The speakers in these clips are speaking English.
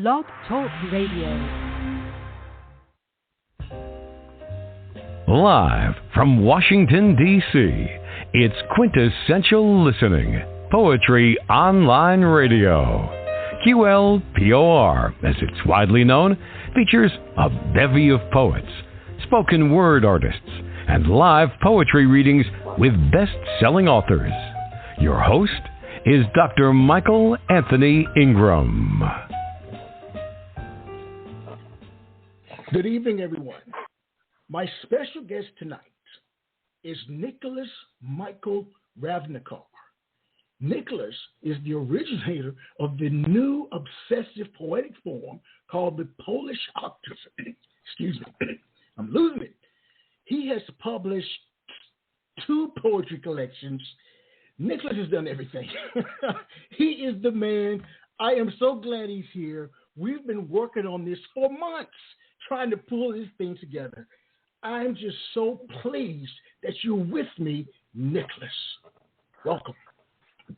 Blog Talk Radio. Live from Washington, D.C., it's Quintessential Listening, Poetry Online Radio. QLPOR, as it's widely known, features a bevy of poets, spoken word artists, and live poetry readings with best-selling authors. Your host is Dr. Michael Anthony Ingram. Good evening, everyone. My special guest tonight is Nicholas Michael Ravnikar. Nicholas is the originator of the new obsessive poetic form called the Polish octave. Excuse me, I'm losing it. He has published 2 poetry collections. Nicholas has done everything. He is the man. I am so glad he's here. We've been working on this for months, trying to pull this thing together. I'm just so pleased that you're with me, Nicholas. Welcome.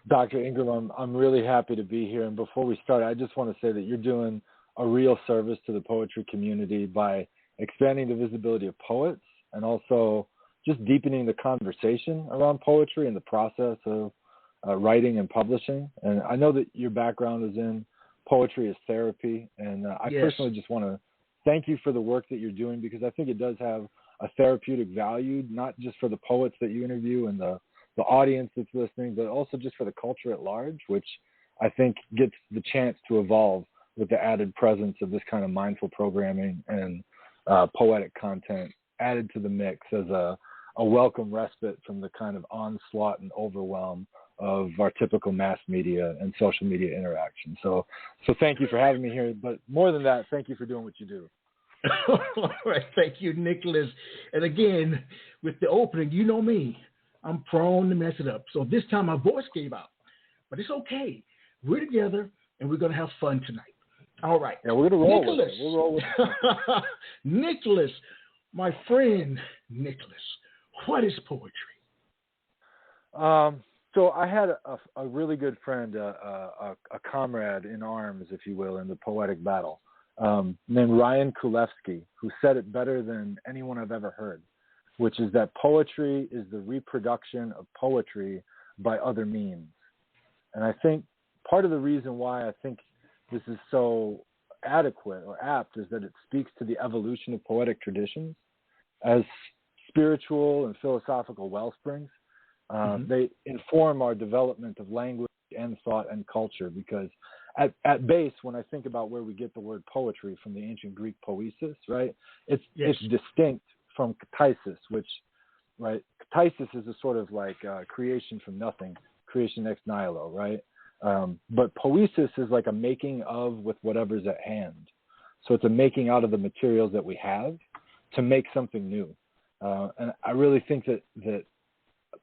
Dr. Ingram, I'm really happy to be here. And before we start, I just want to say that you're doing a real service to the poetry community by expanding the visibility of poets and also just deepening the conversation around poetry and the process of writing and publishing. And I know that your background is in poetry as therapy. And I personally just want to thank you for the work that you're doing, because I think it does have a therapeutic value, not just for the poets that you interview and the audience that's listening, but also just for the culture at large, which I think gets the chance to evolve with the added presence of this kind of mindful programming and poetic content added to the mix as a welcome respite from the kind of onslaught and overwhelm of our typical mass media and social media interaction. So thank you for having me here. But more than that, thank you for doing what you do. All right. Thank you, Nicholas. And again, with the opening, you know me, I'm prone to mess it up. So this time my voice gave out, but it's okay. We're together and we're going to have fun tonight. All right. Yeah, we're going to roll Nicholas. with it. We'll roll with it. Nicholas, my friend Nicholas, what is poetry? So I had a really good friend, a comrade in arms, if you will, in the poetic battle, named Ryan Kulevsky, who said it better than anyone I've ever heard, which is that poetry is the reproduction of poetry by other means. And I think part of the reason why I think this is so adequate or apt is that it speaks to the evolution of poetic traditions as spiritual and philosophical wellsprings. They inform our development of language and thought and culture, because at base, when I think about where we get the word poetry from the ancient Greek poesis, right, it's distinct from katasis, which, right, katasis is a sort of like creation from nothing, creation ex nihilo, right? But poesis is like a making of with whatever's at hand. So it's a making out of the materials that we have to make something new. And I really think that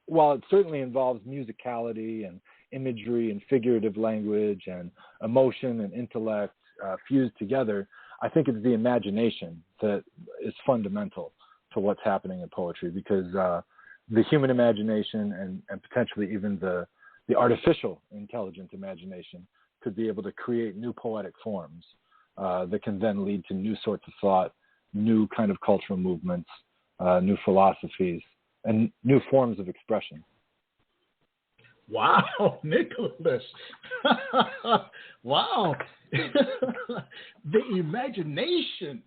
while it certainly involves musicality and imagery and figurative language and emotion and intellect fused together, I think it's the imagination that is fundamental to what's happening in poetry, because the human imagination and potentially even the artificial intelligent imagination could be able to create new poetic forms that can then lead to new sorts of thought, new kind of cultural movements, new philosophies, and new forms of expression. Wow, Nicholas. Wow. The imagination.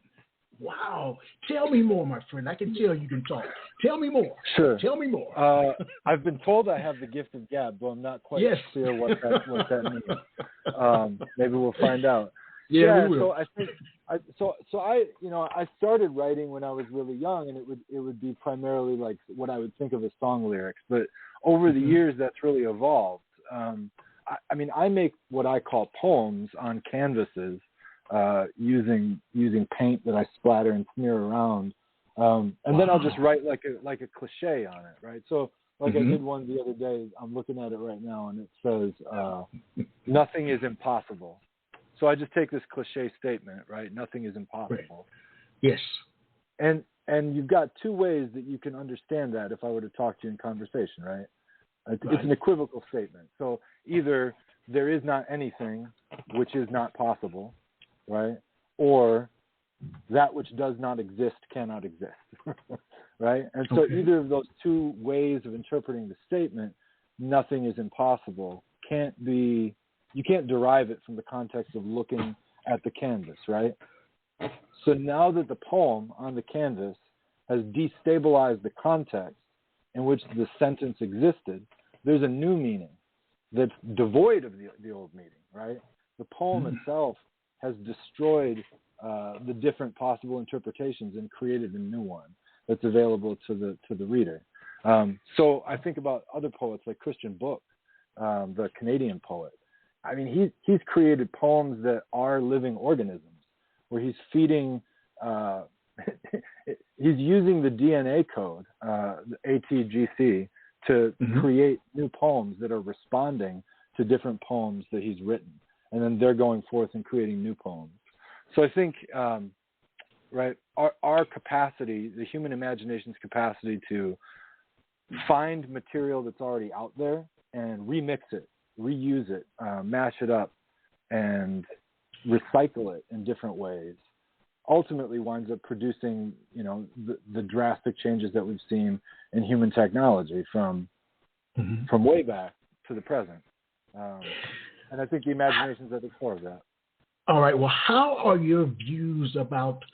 Wow. Tell me more, my friend. I can tell you can talk. Tell me more. Sure. Tell me more. I've been told I have the gift of gab, though I'm not quite clear what that means. Maybe we'll find out. Yeah, we will. So I think I started writing when I was really young, and it would be primarily like what I would think of as song lyrics. But over the years, that's really evolved. I make what I call poems on canvases using paint that I splatter and smear around, and then I'll just write like a cliche on it, right? So I did one the other day. I'm looking at it right now, and it says, "Nothing is impossible." So I just take this cliche statement, right? Nothing is impossible. Right. Yes. And you've got 2 ways that you can understand that if I were to talk to you in conversation, right? It's an equivocal statement. So either there is not anything which is not possible, right? Or that which does not exist cannot exist, right? And so either of those two ways of interpreting the statement, nothing is impossible, you can't derive it from the context of looking at the canvas, right? So now that the poem on the canvas has destabilized the context in which the sentence existed, there's a new meaning that's devoid of the old meaning, right? The poem itself has destroyed the different possible interpretations and created a new one that's available to the reader. So I think about other poets like Christian Book, the Canadian poet. I mean, he's created poems that are living organisms, where he's feeding, he's using the DNA code, the ATGC, to create new poems that are responding to different poems that he's written. And then they're going forth and creating new poems. So I think, right, our capacity, the human imagination's capacity to find material that's already out there and remix it, reuse it, mash it up, and recycle it in different ways, ultimately winds up producing, the drastic changes that we've seen in human technology from way back to the present. And I think the imagination's at the core of that. All right. Well, how are your views about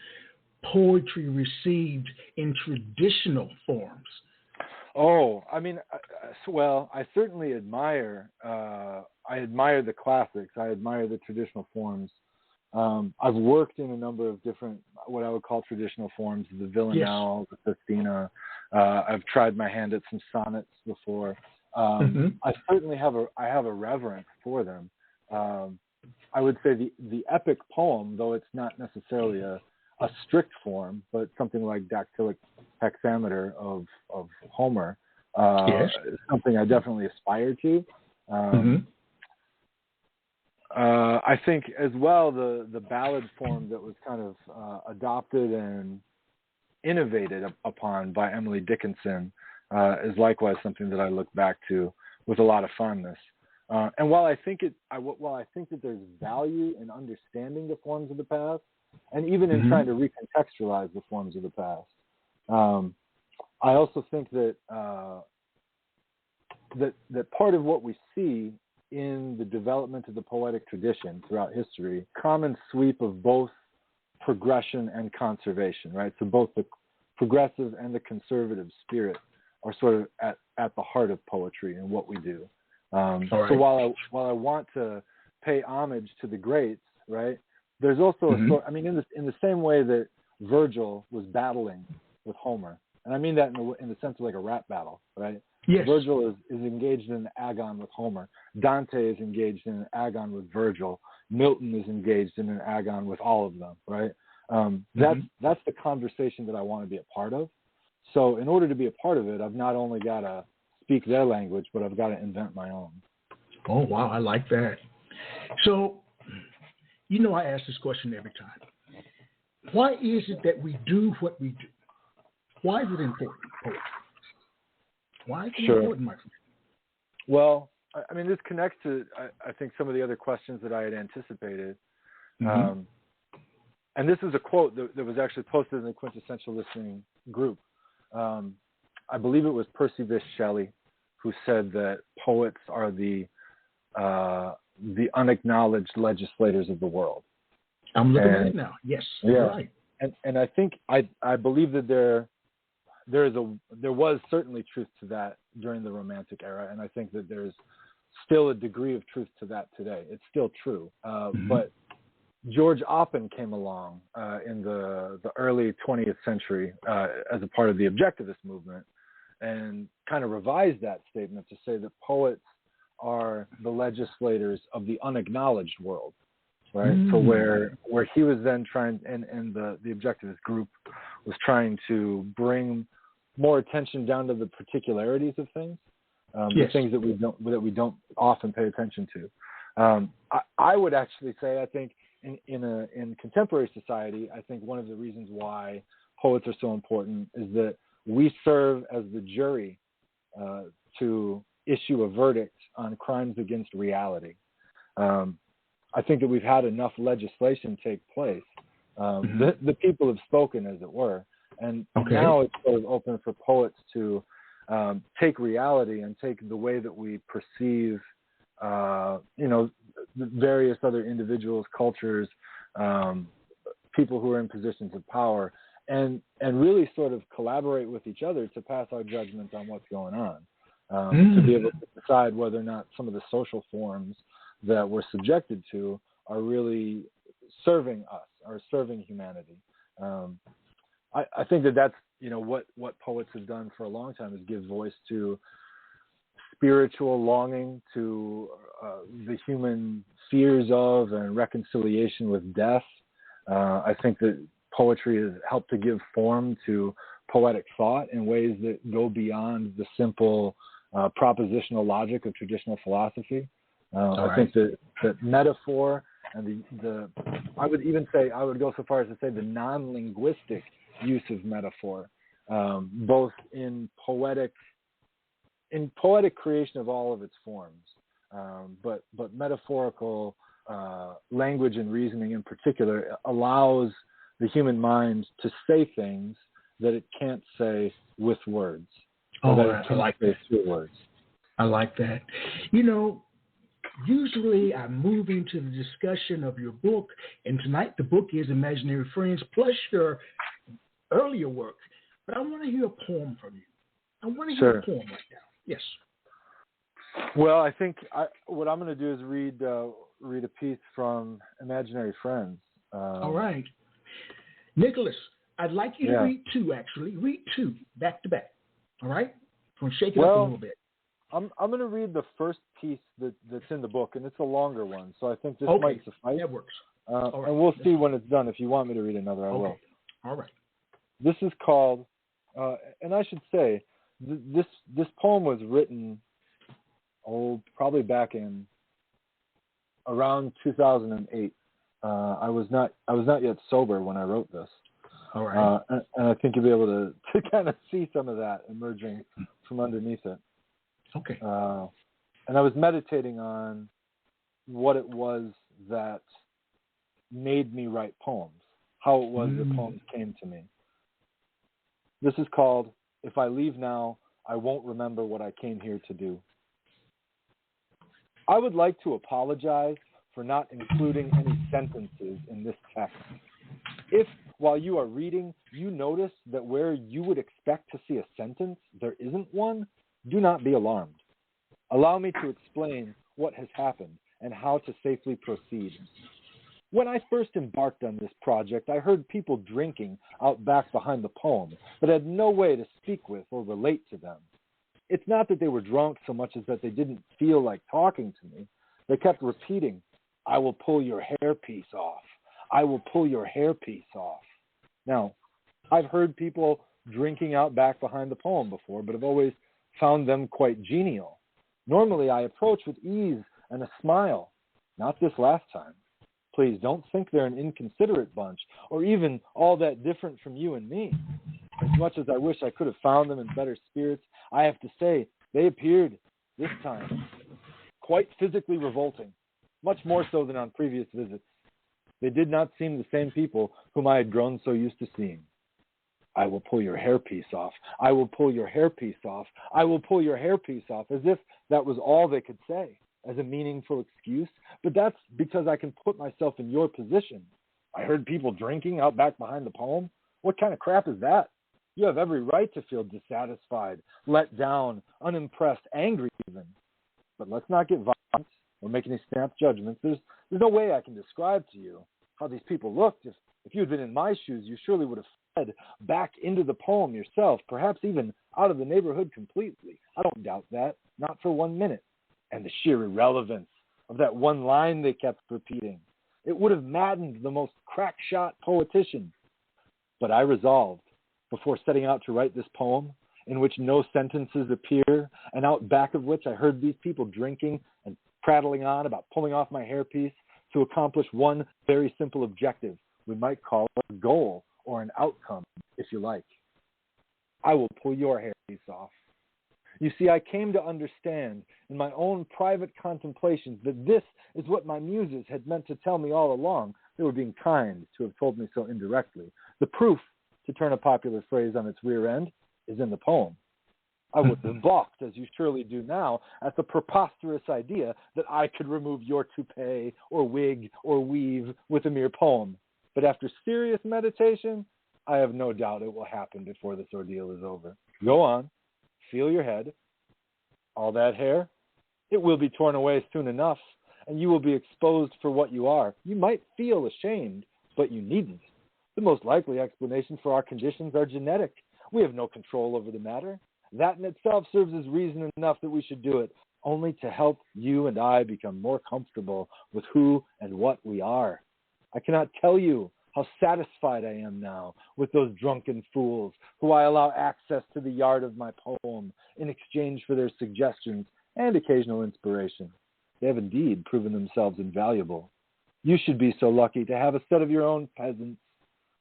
poetry received in traditional forms? Oh, I mean, well, I certainly admire. I admire the classics. I admire the traditional forms. I've worked in a number of different, what I would call traditional forms, the villanelle, the festina. I've tried my hand at some sonnets before. I certainly have a reverence for them. I would say the epic poem, though it's not necessarily a strict form, but something like dactylic hexameter of Homer, is something I definitely aspire to. I think as well the ballad form that was kind of adopted and innovated upon by Emily Dickinson is likewise something that I look back to with a lot of fondness. And while I think that there's value in understanding the forms of the past, and even in trying to recontextualize the forms of the past, I also think that that part of what we see in the development of the poetic tradition throughout history, common sweep of both progression and conservation, right? So both the progressive and the conservative spirit are sort of at the heart of poetry and what we do. So while I want to pay homage to the greats, right, there's also a sort, I mean, in the same way that Virgil was battling with Homer, and I mean that in the sense of like a rap battle, right? Yes. Virgil is engaged in an agon with Homer. Dante is engaged in an agon with Virgil. Milton is engaged in an agon with all of them, right? That's the conversation that I want to be a part of. So in order to be a part of it, I've not only got to speak their language, but I've got to invent my own. Oh, wow. I like that. So, I ask this question every time. Why is it that we do what we do? Why is it important, poetry? Why is it important, my friend? Well, I mean, this connects to, I think, some of the other questions that I had anticipated. And this is a quote that was actually posted in the Quintessential Listening group. I believe it was Percy Bysshe Shelley who said that poets are the unacknowledged legislators of the world. I'm looking at it now. Yes, you're right. And I think I believe that there was certainly truth to that during the Romantic era, and I think that there's still a degree of truth to that today. It's still true, but George Oppen came along in the early 20th century as a part of the objectivist movement and kind of revised that statement to say that poets are the legislators of the unacknowledged world, right? So where he was then trying, and the objectivist group was trying to bring more attention down to the particularities of things, the things that we don't often pay attention to. I would actually say, I think, in contemporary society, I think one of the reasons why poets are so important is that we serve as the jury to issue a verdict on crimes against reality. I think that we've had enough legislation take place. The people have spoken, as it were, and now it's sort of open for poets to take reality and take the way that we perceive, various other individuals, cultures, people who are in positions of power, and really sort of collaborate with each other to pass our judgments on what's going on, to be able to decide whether or not some of the social forms that we're subjected to are really serving us, are serving humanity. I think that that's, what poets have done for a long time is give voice to spiritual longing, to the human fears of and reconciliation with death. I think that poetry has helped to give form to poetic thought in ways that go beyond the simple propositional logic of traditional philosophy. I think that metaphor and I would go so far as to say the non-linguistic use of metaphor, both in poetic creation of all of its forms, but metaphorical language and reasoning in particular allows the human mind to say things that it can't say with words. I like that. Through words. I like that. Usually I move into the discussion of your book, and tonight the book is Imaginary Friends, plus your earlier work. But I want to hear a poem from you. I want to hear a poem right now. Yes. Well, I think what I'm going to do is read a piece from Imaginary Friends. All right. Nicholas, I'd like you to read two, actually. Read two, back to back. All right? I'm going to shake it up a little bit. I'm going to read the first piece that's in the book, and it's a longer one, so I think this might suffice. That works. Right. And we'll see when it's done. If you want me to read another, I will. All right. This is called, and I should say, this poem was written, probably back in around 2008. I was not yet sober when I wrote this. All right. And I think you'll be able to kind of see some of that emerging from underneath it. Okay. And I was meditating on what it was that made me write poems, how it was that poems came to me. This is called, If I Leave Now, I Won't Remember What I Came Here to Do. I would like to apologize for not including any sentences in this text. If, while you are reading, you notice that where you would expect to see a sentence, there isn't one, do not be alarmed. Allow me to explain what has happened and how to safely proceed. When I first embarked on this project, I heard people drinking out back behind the poem, but had no way to speak with or relate to them. It's not that they were drunk so much as that they didn't feel like talking to me. They kept repeating, "I will pull your hairpiece off. I will pull your hairpiece off." Now, I've heard people drinking out back behind the poem before, but I've always found them quite genial. Normally, I approach with ease and a smile. Not this last time. Please don't think they're an inconsiderate bunch, or even all that different from you and me. As much as I wish I could have found them in better spirits, I have to say they appeared, this time, quite physically revolting, much more so than on previous visits. They did not seem the same people whom I had grown so used to seeing. "I will pull your hairpiece off. I will pull your hairpiece off. I will pull your hairpiece off," as if that was all they could say, as a meaningful excuse. But that's because I can put myself in your position. I heard people drinking out back behind the poem. What kind of crap is that? You have every right to feel dissatisfied, let down, unimpressed, angry even. But let's not get violent or make any snap judgments. There's no way I can describe to you how these people looked. If you had been in my shoes, you surely would have fled back into the poem yourself, perhaps even out of the neighborhood completely. I don't doubt that, not for 1 minute. And the sheer irrelevance of that one line they kept repeating. It would have maddened the most crack-shot poetician. But I resolved, before setting out to write this poem, in which no sentences appear, and out back of which I heard these people drinking and prattling on about pulling off my hairpiece, to accomplish one very simple objective. We might call it a goal or an outcome, if you like. I will pull your hairpiece off. You see, I came to understand in my own private contemplations that this is what my muses had meant to tell me all along. They were being kind to have told me so indirectly. The proof, to turn a popular phrase on its rear end, is in the poem. I would have balked, as you surely do now, at the preposterous idea that I could remove your toupee or wig or weave with a mere poem. But after serious meditation, I have no doubt it will happen before this ordeal is over. Go on. Feel your head. All that hair, it will be torn away soon enough, and you will be exposed for what you are. You might feel ashamed, but you needn't. The most likely explanation for our conditions are genetic. We have no control over the matter. That in itself serves as reason enough that we should do it, only to help you and I become more comfortable with who and what we are. I cannot tell you how satisfied I am now with those drunken fools who I allow access to the yard of my poem in exchange for their suggestions and occasional inspiration. They have indeed proven themselves invaluable. You should be so lucky to have a set of your own peasants.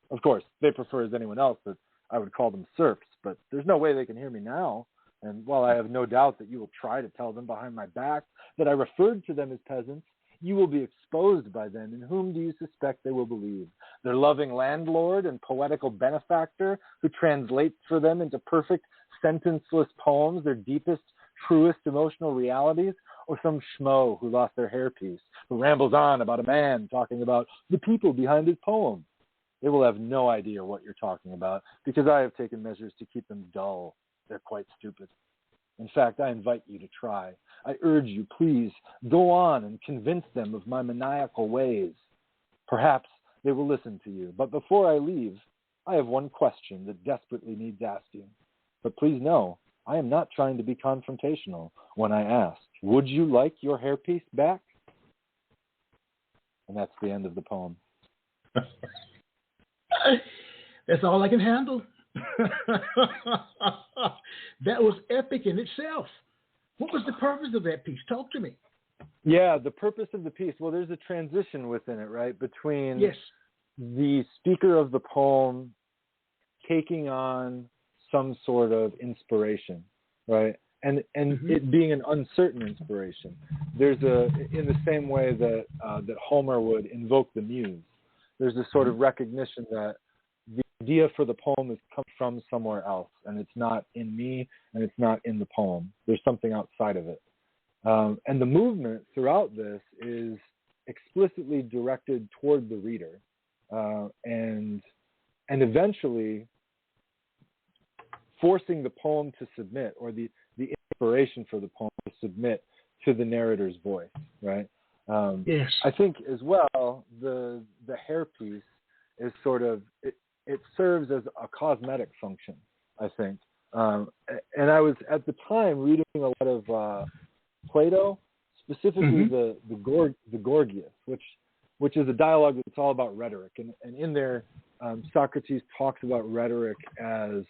Of course, they prefer as anyone else that I would call them serfs, but there's no way they can hear me now. And while I have no doubt that you will try to tell them behind my back that I referred to them as peasants, you will be exposed by them, and whom do you suspect they will believe? Their loving landlord and poetical benefactor who translates for them into perfect sentenceless poems their deepest, truest emotional realities, or some schmo who lost their hairpiece, who rambles on about a man talking about the people behind his poem? They will have no idea what you're talking about, because I have taken measures to keep them dull. They're quite stupid. In fact, I invite you to try. I urge you, please, go on and convince them of my maniacal ways. Perhaps they will listen to you. But before I leave, I have one question that desperately needs asking. But please know, I am not trying to be confrontational when I ask, would you like your hairpiece back? And that's the end of the poem. That's all I can handle. That was epic in itself. What was the purpose of that piece? Talk to me. Yeah, the purpose of the piece, well, there's a transition within it, right? Between the speaker of the poem taking on some sort of inspiration, right? And it being an uncertain inspiration. There's in the same way that that Homer would invoke the muse, there's a sort of recognition that the idea for the poem has come from somewhere else, and it's not in me, and it's not in the poem. There's something outside of it. And the movement throughout this is explicitly directed toward the reader, and eventually forcing the poem to submit, or the inspiration for the poem to submit to the narrator's voice, right? Yes. I think as well, the hairpiece is sort of, it serves as a cosmetic function, I think. And I was at the time reading a lot of Plato, specifically the Gorgias, which is a dialogue that's all about rhetoric. And in there, Socrates talks about rhetoric as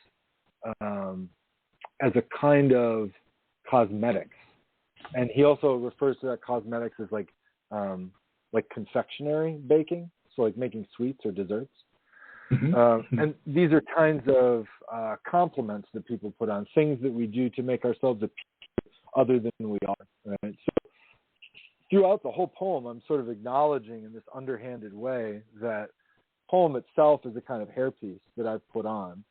a kind of cosmetics. And he also refers to that cosmetics as like confectionery baking, so like making sweets or desserts. And these are kinds of compliments that people put on, things that we do to make ourselves appear other than we are. Right? So throughout the whole poem, I'm sort of acknowledging in this underhanded way that poem itself is a kind of hairpiece that I've put on.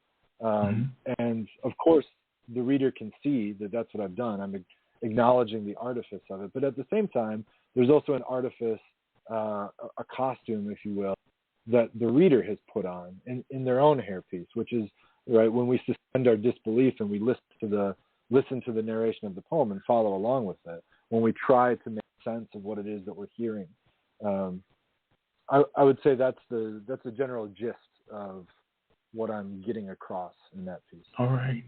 And of course, the reader can see that that's what I've done. I'm acknowledging the artifice of it. But at the same time, there's also an artifice, a costume, if you will, that the reader has put on in their own hairpiece, which is, right, when we suspend our disbelief and we listen to the narration of the poem and follow along with it, when we try to make sense of what it is that we're hearing. I would say that's a general gist of what I'm getting across in that piece. All right.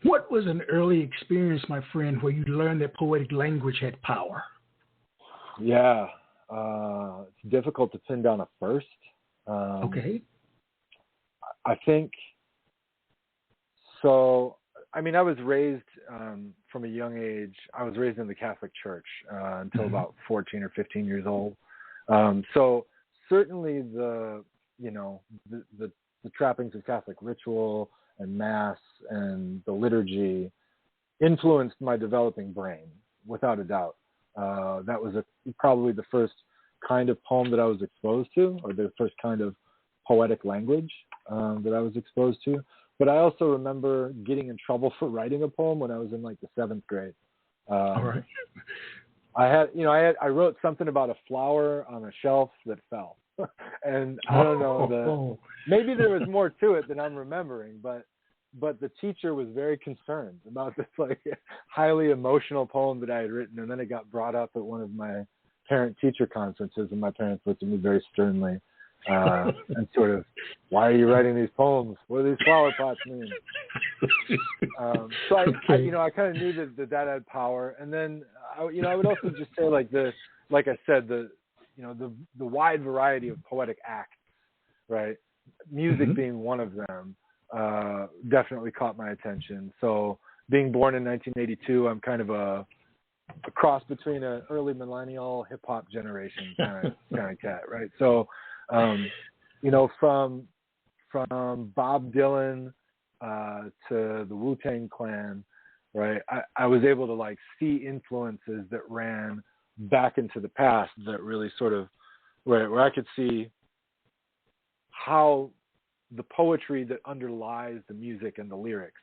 What was an early experience, my friend, where you learned that poetic language had power? Yeah, it's difficult to pin down a first. Okay. I think so. I mean, I was raised from a young age. I was raised in the Catholic Church until about 14 or 15 years old. So certainly the trappings of Catholic ritual and Mass and the liturgy influenced my developing brain, without a doubt. That was probably the first kind of poem that I was exposed to, or the first kind of poetic language that I was exposed to. But I also remember getting in trouble for writing a poem when I was in like the 7th grade. All right. I wrote something about a flower on a shelf that fell. And I don't know, maybe there was more to it than I'm remembering, but the teacher was very concerned about this like highly emotional poem that I had written, and then it got brought up at one of my parent-teacher conferences, and my parents looked at me very sternly and sort of, "Why are you writing these poems? What do these flower pots mean?" So I kind of knew that had power, and then I would also just say like I said, the wide variety of poetic acts, right? Music being one of them, definitely caught my attention. So being born in 1982, I'm kind of a cross between an early millennial hip hop generation kind of cat, right? So, from Bob Dylan to the Wu-Tang Clan, right? I was able to like see influences that ran back into the past that really sort of where I could see how the poetry that underlies the music and the lyrics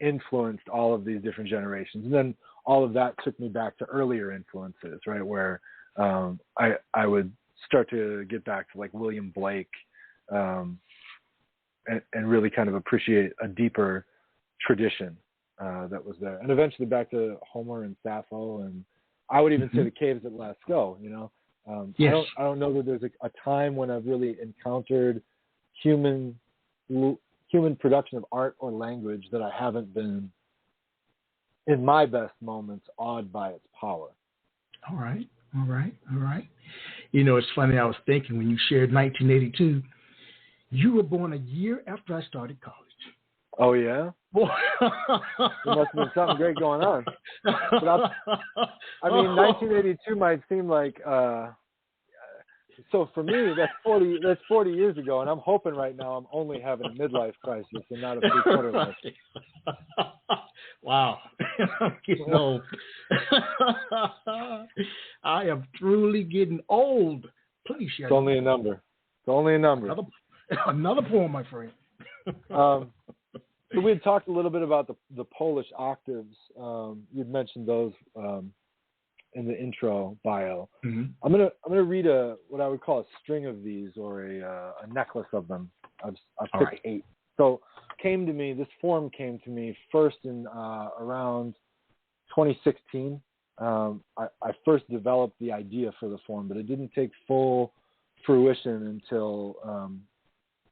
influenced all of these different generations. And then all of that took me back to earlier influences, right? Where I would start to get back to like William Blake and really kind of appreciate a deeper tradition that was there. And eventually back to Homer and Sappho, and I would even say the Caves at Lascaux, Yes. I don't know that there's a time when I've really encountered human production of art or language that I haven't been, in my best moments, awed by its power. All right. It's funny, I was thinking when you shared 1982, you were born a year after I started college. Oh, yeah? There must have been something great going on. But 1982 might seem like... So for me, that's 40 years ago, and I'm hoping right now I'm only having a midlife crisis and not a three-quarter life. Wow. I'm getting old. I am truly getting old. Please share. It's only a number. Another poem, my friend. So we had talked a little bit about the Polish octaves. You'd mentioned those in the intro bio. I'm gonna read what I would call a string of these, or a necklace of them. I've picked 8. So this form came to me first in around 2016. I first developed the idea for the form, but it didn't take full fruition until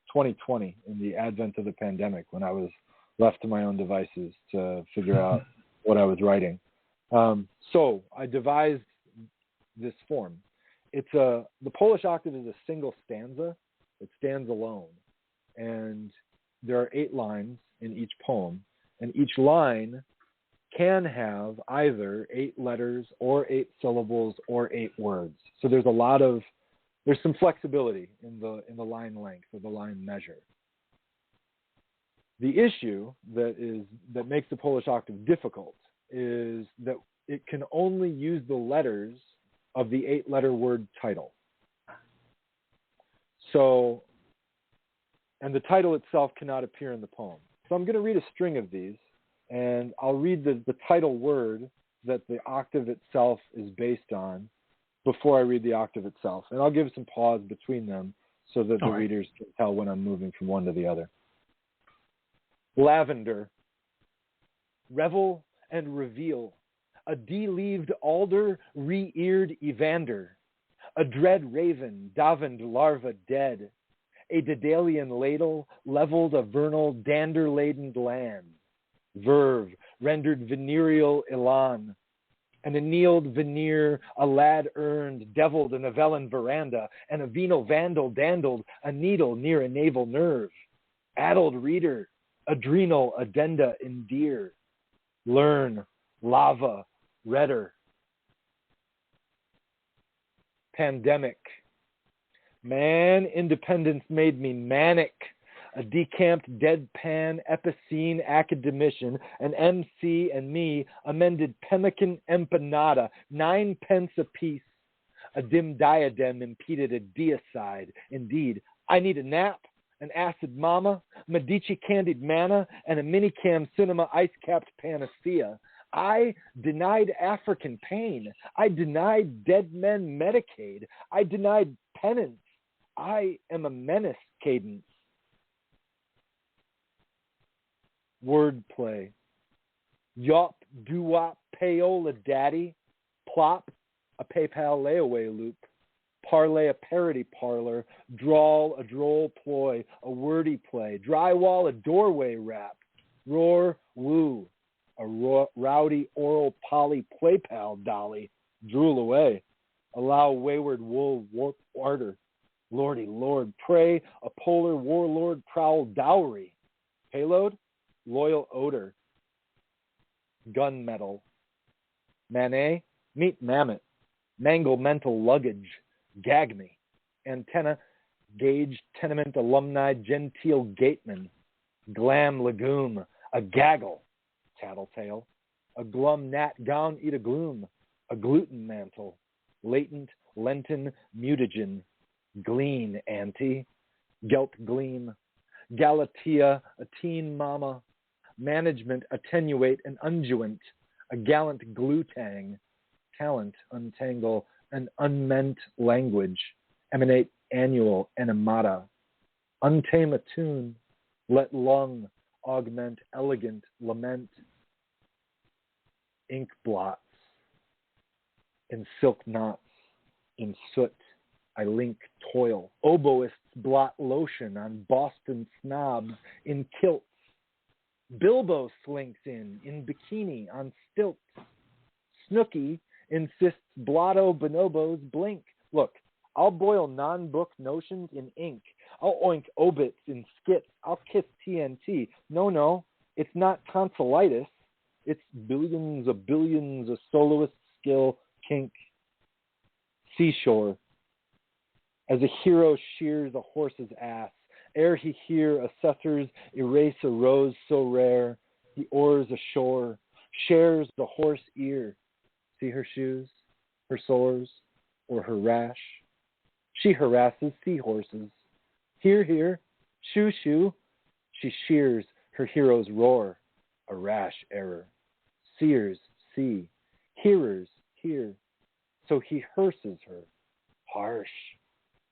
2020, in the advent of the pandemic, when I was left to my own devices to figure out what I was writing. So I devised this form. The Polish octave is a single stanza. It stands alone. And there are 8 lines in each poem. And each line can have either 8 letters or 8 syllables or 8 words. So there's some flexibility in the line length or the line measure. The issue that makes the Polish octave difficult is that it can only use the letters of the 8-letter word title. So, and the title itself cannot appear in the poem. So I'm going to read a string of these, and I'll read the title word that the octave itself is based on before I read the octave itself. And I'll give some pause between them so that the readers can tell when I'm moving from one to the other. Lavender. Revel and reveal. A de-leaved alder, re-eared evander. A dread raven, davened larva dead. A Daedalian ladle, leveled a vernal, dander-laden land. Verve, rendered venereal elan. An annealed veneer, a lad earned, deviled in a velen veranda, and a venal vandal dandled a needle near a navel nerve. Addled reader, adrenal addenda endear. Learn, lava, redder. Pandemic. Man, independence made me manic. a decamped deadpan epicene academician, an MC and me, amended pemmican empanada, 9 pence apiece. A dim diadem impeded a deicide. Indeed, I need a nap, an acid mama, Medici candied manna, and a minicam cinema ice-capped panacea. I denied African pain. I denied dead men Medicaid. I denied penance. I am a menace, cadence. Wordplay. Yop, doo-wop, payola, daddy. Plop, a PayPal layaway loop. Parlay, a parody parlor. Drawl, a droll ploy, a wordy play. Drywall, a doorway rap. Roar, woo, a rowdy oral poly playpal dolly. Drool away. Allow wayward wool warp ardor. Lordy lord, pray, a polar warlord prowl dowry. Payload, loyal odor. Gunmetal. Manet, meet mammoth. Mangle mental luggage. Gag me. Antenna, gauge tenement alumni genteel gateman. Glam legume, a gaggle. Tattletale. A glum gnat gown eat a gloom. A gluten mantle. Latent Lenten mutagen. Glean, auntie. Gelt gleam. Galatea, a teen mama. Management, attenuate an unguent. A gallant glue tang. Talent, untangle an unmeant language. Emanate annual enemata. Untame a tune. Let lung augment elegant lament. Ink blots. In silk knots. In soot. I link toil. Oboists blot lotion on Boston snobs in kilts. Bilbo slinks in bikini on stilts. Snooky insists blotto bonobos blink. Look, I'll boil non-book notions in ink. I'll oink obits in skits. I'll kiss TNT. No, it's not tonsillitis. It's billions of soloist skill kink. Seashore. As a hero shears a horse's ass, ere he hear assessors erase a rose so rare, he oars ashore, shares the horse ear. See her shoes, her sores, or her rash? She harasses seahorses. Hear, shoo, shoo. She shears her hero's roar, a rash error. Seers see, hearers hear. So he hearses her, harsh.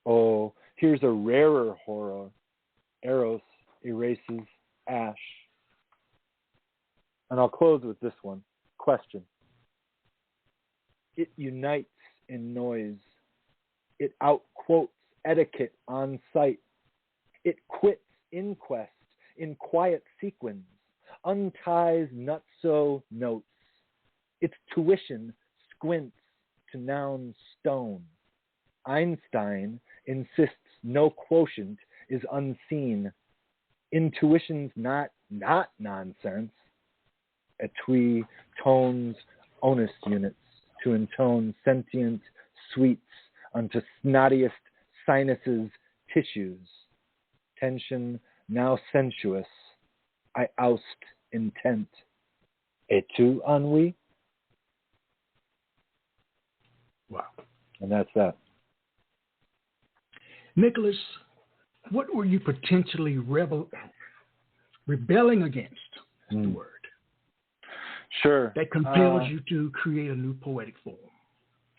Oh, here's a rarer horror. Eros erases ash. And I'll close with this one. Question. It unites in noise. It outquotes etiquette on sight. It quits inquest in quiet sequence, unties nutso notes. Its tuition squints to noun stone. Einstein insists no quotient is unseen. Intuition's not nonsense. Etui tones onus units to intone sentient sweets unto snottiest sinuses tissues. Tension now sensuous. I oust intent. Et tu ennui? Wow. And that's that. Nicholas, what were you potentially rebelling against? That's the word. Sure. That compels you to create a new poetic form.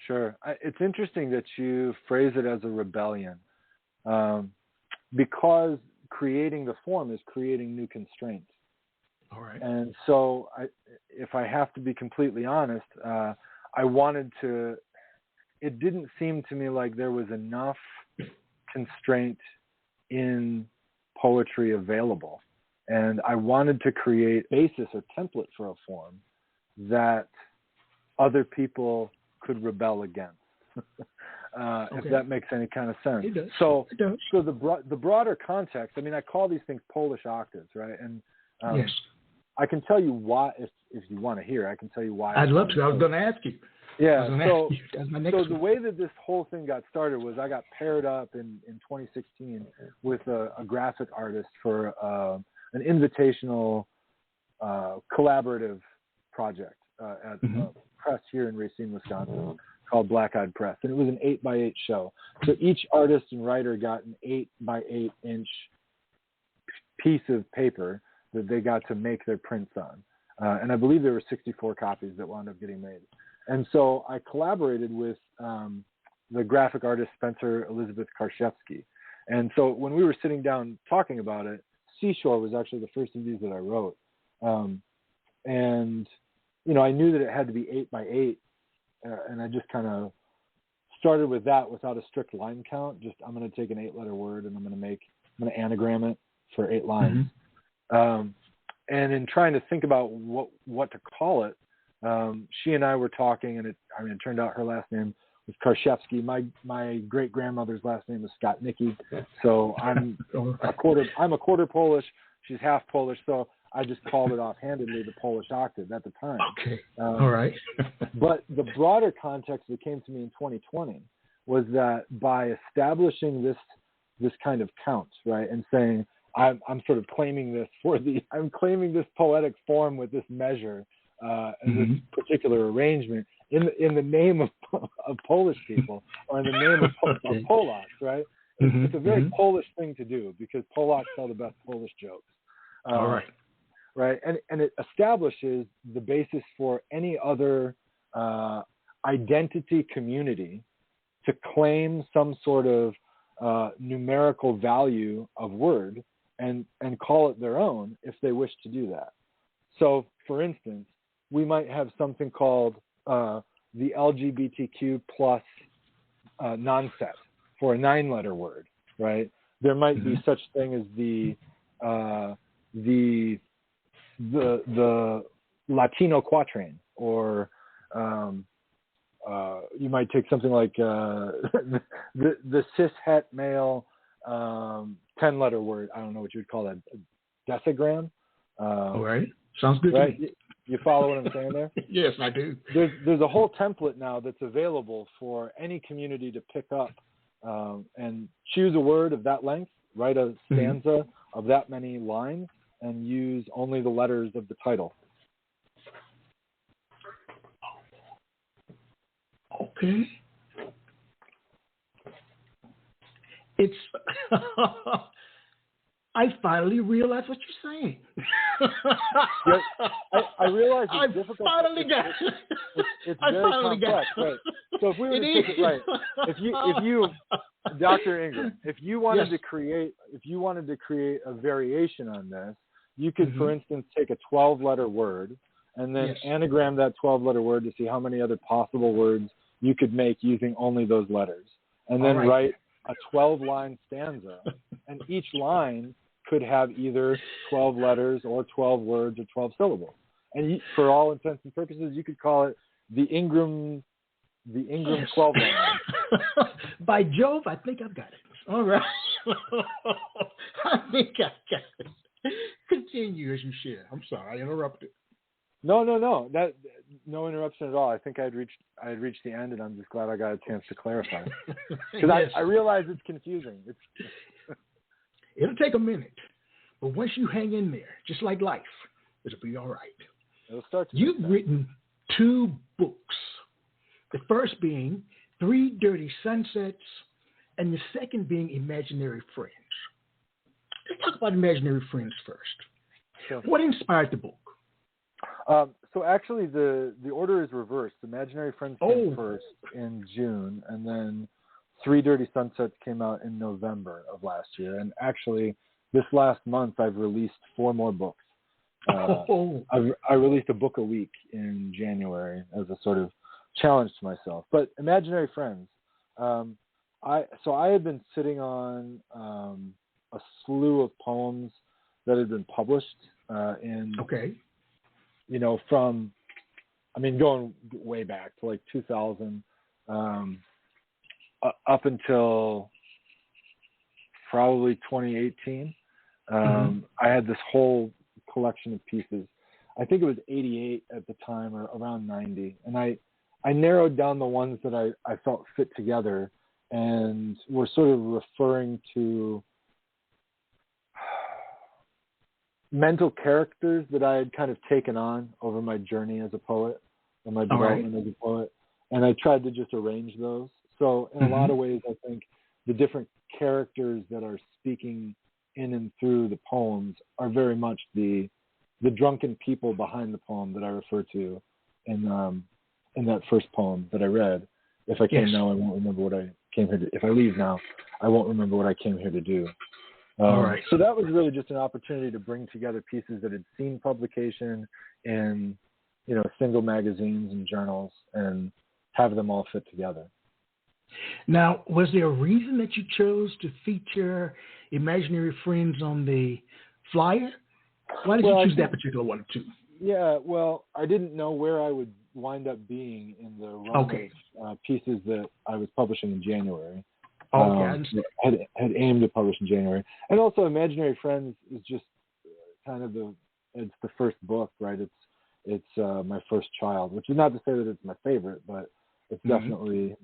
Sure. It's interesting that you phrase it as a rebellion, because creating the form is creating new constraints. All right. And so, if I have to be completely honest, I wanted to. It didn't seem to me like there was enough constraint in poetry available, and I wanted to create a basis or template for a form that other people could rebel against. If that makes any kind of sense. It does. So, it does. So the broader context. I mean, I call these things Polish octaves, right? And yes, I can tell you why, if you want to hear. I can tell you why. I'd love to. I was going to ask you. Yeah. So The way that this whole thing got started was I got paired up in 2016 with a graphic artist for an invitational collaborative project at a press here in Racine, Wisconsin, called Black Eyed Press, and it was an 8x8 show. So each artist and writer got an 8x8 inch piece of paper that they got to make their prints on, and I believe there were 64 copies that wound up getting made. And so I collaborated with the graphic artist Spencer Elizabeth Karshevsky. And so when we were sitting down talking about it, Seashore was actually the first of these that I wrote. And, you know, I knew that it had to be 8x8, and I just kind of started with that without a strict line count. Just I'm going to take an 8-letter word and I'm going to anagram it for 8 lines. And in trying to think about what to call it, she and I were talking, and it turned out her last name was Karshevsky. My great grandmother's last name was Scott Nicky, so I'm a quarter Polish. She's half Polish, so I just called it offhandedly the Polish octave at the time. Okay, all right. But the broader context that came to me in 2020 was that by establishing this kind of count, right, and saying I'm sort of claiming this this poetic form with this measure. And this particular arrangement in the name of Polish people, or in the name of Polacks, right? It's a very Polish thing to do because Polacks tell the best Polish jokes. All right. Right, and it establishes the basis for any other identity community to claim some sort of numerical value of word and call it their own if they wish to do that. So, for instance, we might have something called the LGBTQ plus non-set for a 9-letter word, right? There might be such thing as the Latino quatrain, or you might take something like the cis-het male 10-letter word. I don't know what you would call that, a decigram. All right. Sounds good right? to me. You follow what I'm saying there? Yes, I do. There's a whole template now that's available for any community to pick up and choose a word of that length, write a stanza of that many lines, and use only the letters of the title. Okay. It's I finally realized what you're saying. I realize it's difficult. Finally got it. It's very complex, right? So if we were to take it right, if you, Dr. Ingram, if you wanted to create a variation on this, you could, for instance, take a 12-letter word and then anagram that 12-letter word to see how many other possible words you could make using only those letters, and then write a 12-line stanza, and each line could have either 12 letters or 12 words or 12 syllables. And for all intents and purposes, you could call it the Ingram 12-line. By Jove, I think I've got it. All right. I think I got it. Continue as you share. I'm sorry, I interrupted. No. No interruption at all. I think I had reached the end, and I'm just glad I got a chance to clarify. Because I realize it's confusing. It'll take a minute, but once you hang in there, just like life, it'll be all right. It'll start to You've written 2 books. The first being 3 Dirty Sunsets, and the second being Imaginary Friends. Let's talk about Imaginary Friends first. Sure. What inspired the book? So actually, the order is reversed. Imaginary Friends came first in June, and then 3 Dirty Sunsets came out in November of last year. And actually, this last month, I've released 4 more books. I released a book a week in January as a sort of challenge to myself. But Imaginary Friends, I had been sitting on a slew of poems that had been published from, going way back to like 2000, up until probably 2018. I had this whole collection of pieces. I think it was 88 at the time, or around 90. And I I narrowed down the ones that I felt fit together and were sort of referring to mental characters that I had kind of taken on over my journey as a poet and my development as a poet. And I tried to just arrange those. So in a lot of ways, I think the different characters that are speaking in and through the poems are very much the drunken people behind the poem that I refer to in that first poem that I read. If I came now, I won't remember what I came here to. If I leave now, I won't remember what I came here to do. All right. So that was really just an opportunity to bring together pieces that had seen publication in, single magazines and journals and have them all fit together. Now, was there a reason that you chose to feature imaginary friends on the flyer? Why did you choose that particular one, too? Yeah, well, I didn't know where I would wind up being in the run of pieces that I was publishing in January. Had aimed to publish in January. And also Imaginary Friends is just kind of it's the first book, right? It's my first child, which is not to say that it's my favorite, but it's definitely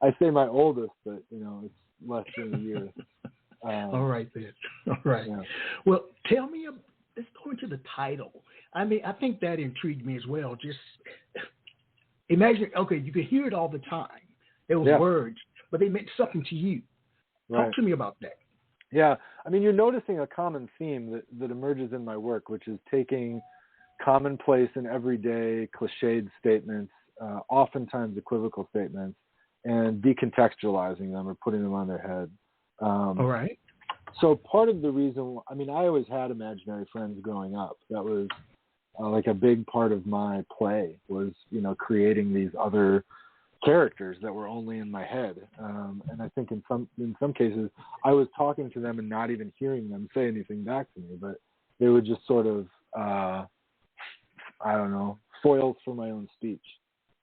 I say my oldest, but it's less than a year. All right then. All right. Yeah. Well, tell me, let's go into the title. I mean, I think that intrigued me as well. Just imagine, you could hear it all the time. It was words, but they meant something to you. Right. Talk to me about that. Yeah. I mean, you're noticing a common theme that emerges in my work, which is taking commonplace and everyday cliched statements, oftentimes equivocal statements, and decontextualizing them or putting them on their head. All right. So part of the reason, I always had imaginary friends growing up. That was like a big part of my play was, creating these other characters that were only in my head. And I think in some cases I was talking to them and not even hearing them say anything back to me, but they were just sort of, foils for my own speech,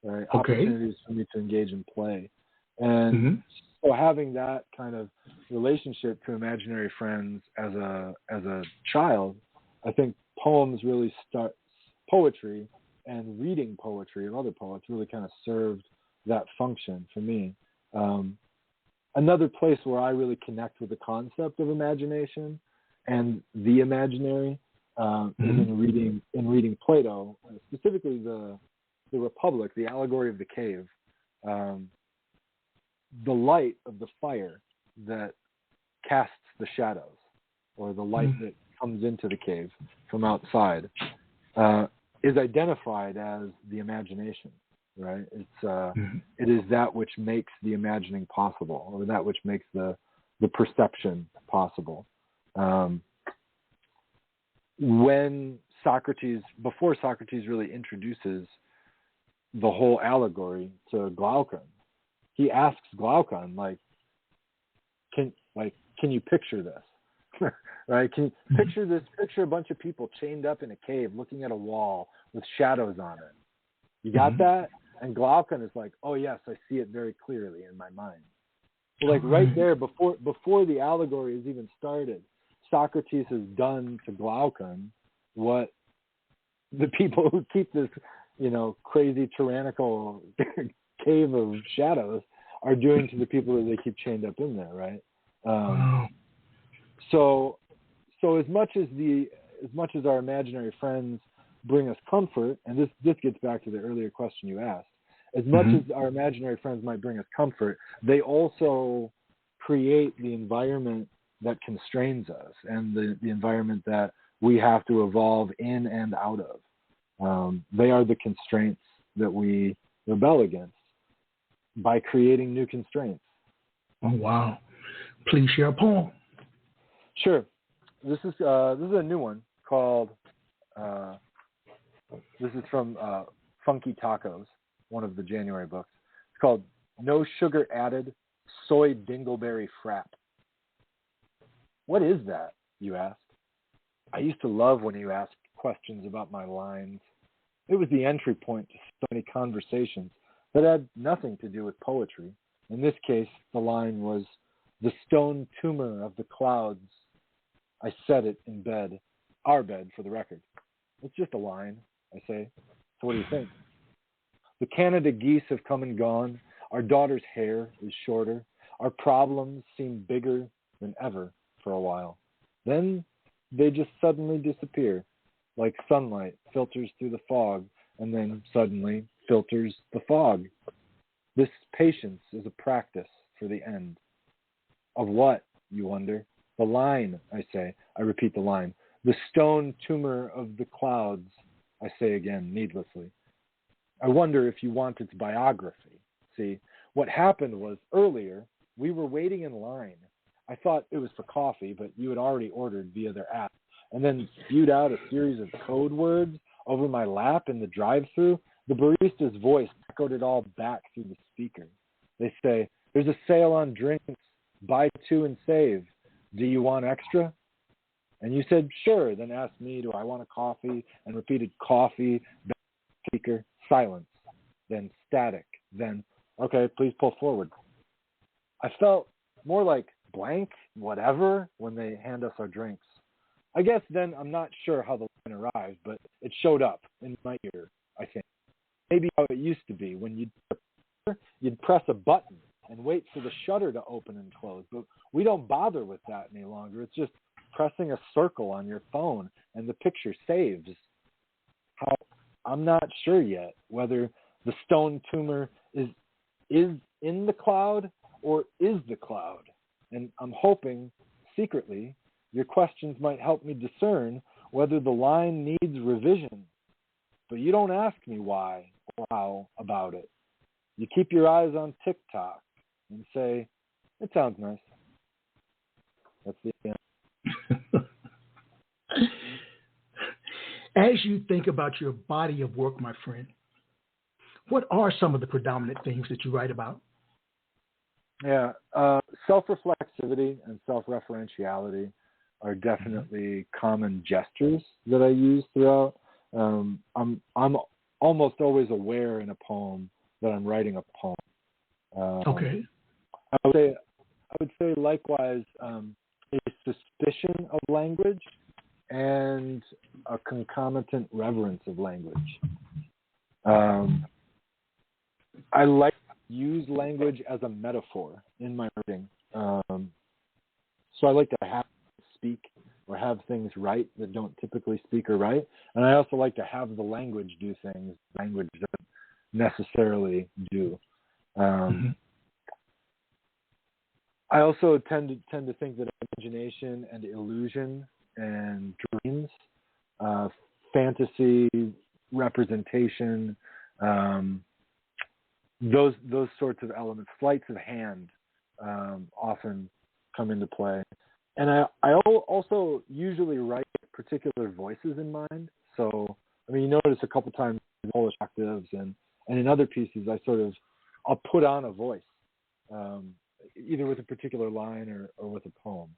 right? Opportunities for me to engage in play. And so having that kind of relationship to imaginary friends as a child, I think poetry and reading poetry of other poets really kind of served that function for me. Another place where I really connect with the concept of imagination and the imaginary is in reading Plato, specifically the Republic, the allegory of the cave. The light of the fire that casts the shadows, or the light that comes into the cave from outside, is identified as the imagination, right? It is that which makes the imagining possible, or that which makes the perception possible. Before Socrates really introduces the whole allegory to Glaucon, he asks Glaucon, can you picture this? Right? Can you picture this? Picture a bunch of people chained up in a cave looking at a wall with shadows on it. You got that? And Glaucon is like, oh yes, I see it very clearly in my mind. So right there, before the allegory has even started, Socrates has done to Glaucon what the people who keep this, crazy tyrannical cave of shadows are doing to the people that they keep chained up in there, right? So as much as our imaginary friends bring us comfort, and this gets back to the earlier question you asked, as much as our imaginary friends might bring us comfort, they also create the environment that constrains us and the environment that we have to evolve in and out of. They are the constraints that we rebel against by creating new constraints. Oh, wow. Please share a poem. Sure. This is a new one called, this is from Funky Tacos, one of the January books. It's called No Sugar Added Soy Dingleberry Frap. What is that, you ask? I used to love when you asked questions about my lines. It was the entry point to so many conversations that had nothing to do with poetry. In this case, the line was, the stone tumor of the clouds. I said it in bed, our bed for the record. It's just a line, I say. So what do you think? The Canada geese have come and gone. Our daughter's hair is shorter. Our problems seem bigger than ever for a while. Then they just suddenly disappear, like sunlight filters through the fog and then suddenly filters the fog. This patience is a practice for the end. Of what, you wonder? The line, I say. I repeat the line. The stone tumor of the clouds, I say again, needlessly. I wonder if you want its biography. See, what happened was earlier, we were waiting in line. I thought it was for coffee, but you had already ordered via their app, and then spewed out a series of code words over my lap in the drive-thru. The barista's voice echoed it all back through the speaker. They say, there's a sale on drinks, buy two and save. Do you want extra? And you said, sure, then asked me, do I want a coffee? And repeated coffee, speaker, silence, then static, then, okay, please pull forward. I felt more like blank, whatever, when they hand us our drinks. I guess then I'm not sure how the line arrived, but it showed up in my ear, I think. Maybe how it used to be when you'd press a button and wait for the shutter to open and close. But we don't bother with that any longer. It's just pressing a circle on your phone and the picture saves. I'm not sure yet whether the stone tumor is in the cloud or is the cloud. And I'm hoping, secretly, your questions might help me discern whether the line needs revision. But you don't ask me why or how about it. You keep your eyes on TikTok and say, it sounds nice. That's the end. As you think about your body of work, my friend, what are some of the predominant things that you write about? Yeah, self-reflexivity and self-referentiality are definitely common gestures that I use throughout. I'm almost always aware in a poem that I'm writing a poem. Okay. I would say likewise a suspicion of language and a concomitant reverence of language. I like to use language as a metaphor in my writing. So I like to have speak or have things write that don't typically speak or write. And I also like to have the language do things language doesn't necessarily do. I also tend to think that imagination and illusion and dreams, fantasy, representation, those sorts of elements, sleights of hand, often come into play. And I also usually write particular voices in mind. So, I mean, you notice a couple times in Polish octaves and in other pieces, I'll put on a voice, either with a particular line or with a poem.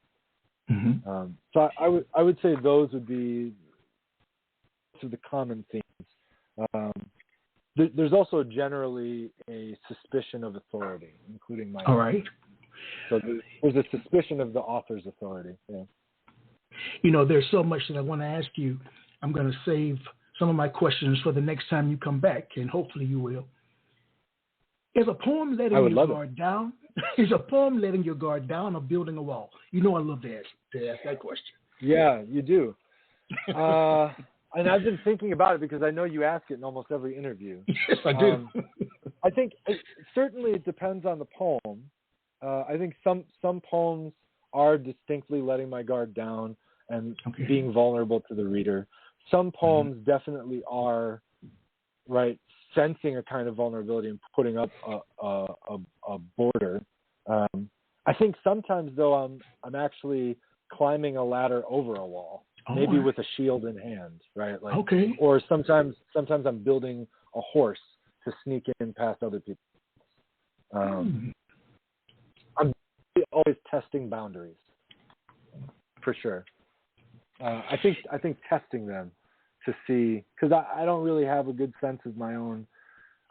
Mm-hmm. So I would say those would be sort of the common themes. There's also generally a suspicion of authority, including my own. All right. So there's a suspicion of the author's authority. Yeah. You know, there's so much that I want to ask you. I'm going to save some of my questions for the next time you come back, and hopefully you will. Is a poem letting your guard down? Is a poem letting your guard down or building a wall? You know I love to ask that question. Yeah, you do. And I've been thinking about it because I know you ask it in almost every interview. Yes, I do. I think certainly it depends on the poem. I think some poems are distinctly letting my guard down and being vulnerable to the reader. Some poems definitely are, right, sensing a kind of vulnerability and putting up a border. I think sometimes, though, I'm actually climbing a ladder over a wall, maybe with a shield in hand, right? Like, or sometimes I'm building a horse to sneak in past other people. I'm always testing boundaries, for sure. I think testing them to see, because I don't really have a good sense of my own.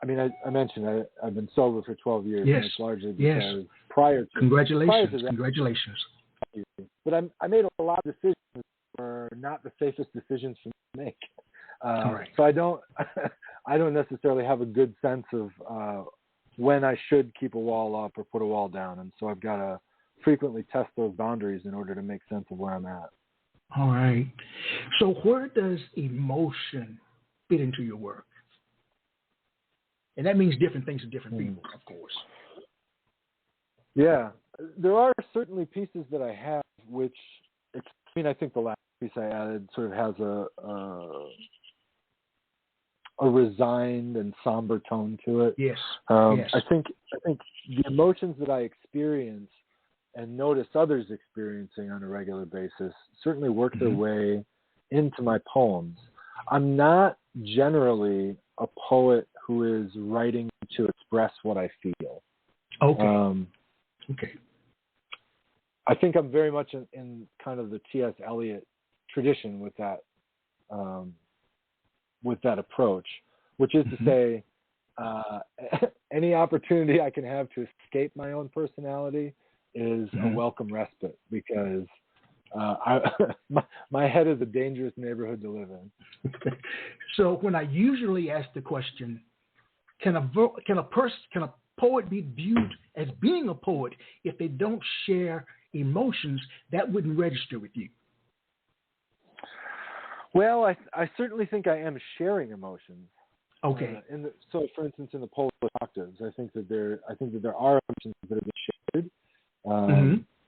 I mean, I mentioned I've been sober for 12 years, and it's largely because prior to Congratulations. But I made a lot of decisions that were not the safest decisions for me to make. So I I don't necessarily have a good sense of when I should keep a wall up or put a wall down, and so I've got to frequently test those boundaries in order to make sense of where I'm at. All right. So where does emotion fit into your work? And that means different things to different people, of course. Yeah, there are certainly pieces that I have, which, I think the last piece I added sort of has a resigned and somber tone to it. Yes. Yes. I think the emotions that I experience and notice others experiencing on a regular basis certainly work their way into my poems. I'm not generally a poet who is writing to express what I feel. Okay. Okay. I think I'm very much in kind of the T.S. Eliot tradition with that approach, which is to say, any opportunity I can have to escape my own personality is a welcome respite, because my head is a dangerous neighborhood to live in. So when I usually ask the question, can a poet be viewed as being a poet if they don't share emotions? That wouldn't register with you. Well, I certainly think I am sharing emotions. Okay. So, for instance, in the Polish octaves, I think that there are emotions that are being shared,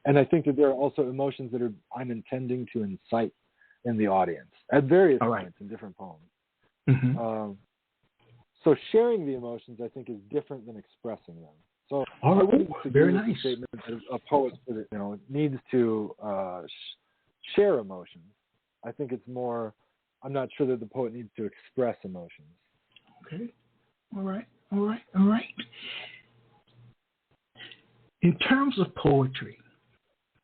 and I think that there are also emotions that I'm intending to incite in the audience at various points in different poems. So sharing the emotions, I think, is different than expressing them. So I wouldn't very agree with nice. the statement that a poet needs to share emotions. I think it's more, I'm not sure that the poet needs to express emotions. Okay. All right. In terms of poetry,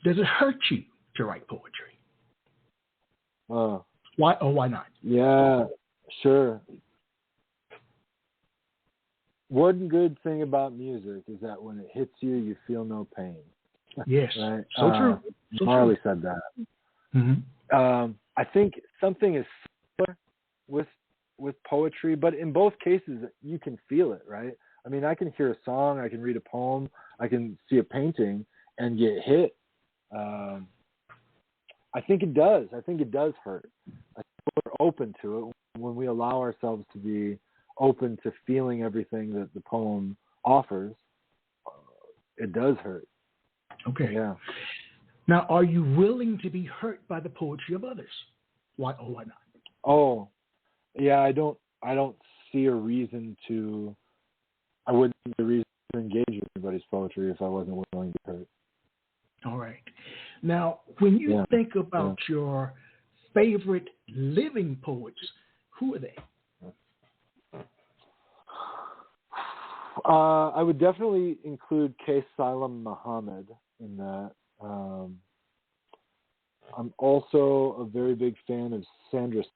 does it hurt you to write poetry? Why or why not? Yeah, sure. One good thing about music is that when it hits you, you feel no pain. Yes. Right? So true. Marley said that. I think something is similar with poetry, but in both cases, you can feel it, right? I mean, I can hear a song, I can read a poem, I can see a painting and get hit. I think it does. I think it does hurt. I think we're open to it when we allow ourselves to be open to feeling everything that the poem offers. It does hurt. Okay. Yeah. Now, are you willing to be hurt by the poetry of others? Why or why not? Oh, yeah. I don't see a reason to. I wouldn't see a reason to engage with anybody's poetry if I wasn't willing to hurt. All right. Now, when you think about your favorite living poets, who are they? I would definitely include K. Salam Muhammad in that. I'm also a very big fan of Sandra's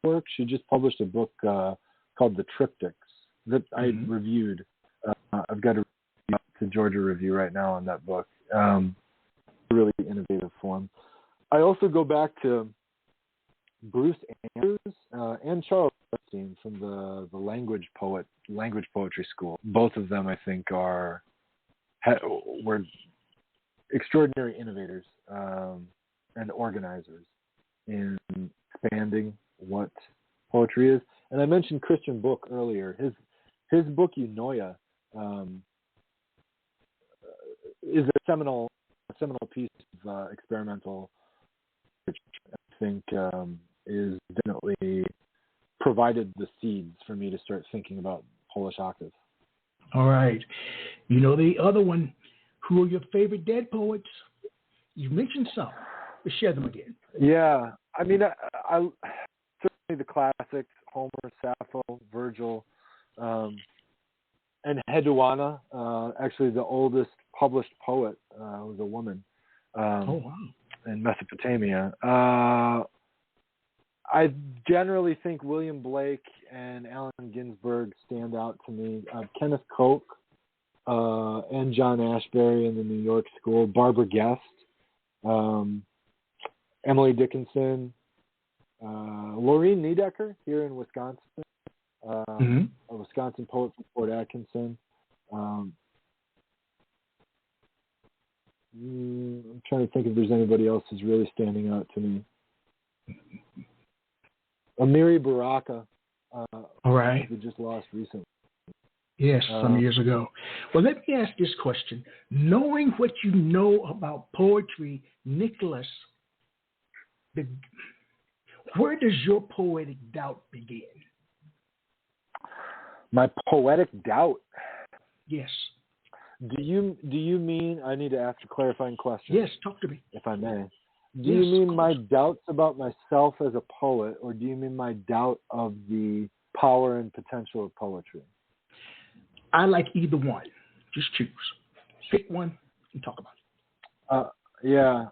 work. She just published a book called The Triptychs that I reviewed. I've got to Georgia review right now on that book. Really innovative form. I also go back to Bruce Andrews and Charles Epstein from the language poetry school. Both of them, I think, were extraordinary innovators and organizers in expanding what poetry is. And I mentioned Christian Book earlier. His book Eunoia is a seminal piece of experimental research. I think is definitely provided the seeds for me to start thinking about Polish octaves. All right. You know the other one. Who are your favorite dead poets? You mentioned some, but share them again. Yeah, I mean, I certainly the classics: Homer, Sappho, Virgil, and Hedwana. Actually, the oldest published poet was a woman. In Mesopotamia. I generally think William Blake and Allen Ginsberg stand out to me. Kenneth Koch and John Ashbery in the New York School, Barbara Guest, Emily Dickinson, Laureen Niedecker here in Wisconsin. a Wisconsin poet from Port Atkinson. I'm trying to think if there's anybody else who's really standing out to me. Amiri Baraka. All right. We just lost recently. Yes, some years ago. Well, let me ask this question. Knowing what you know about poetry, Nicholas, where does your poetic doubt begin? My poetic doubt? Yes. Do you mean, I need to ask a clarifying question? Yes, talk to me. If I may. Do you mean my doubts about myself as a poet, or do you mean my doubt of the power and potential of poetry? I like either one. Just choose. Pick one and talk about it. Yeah.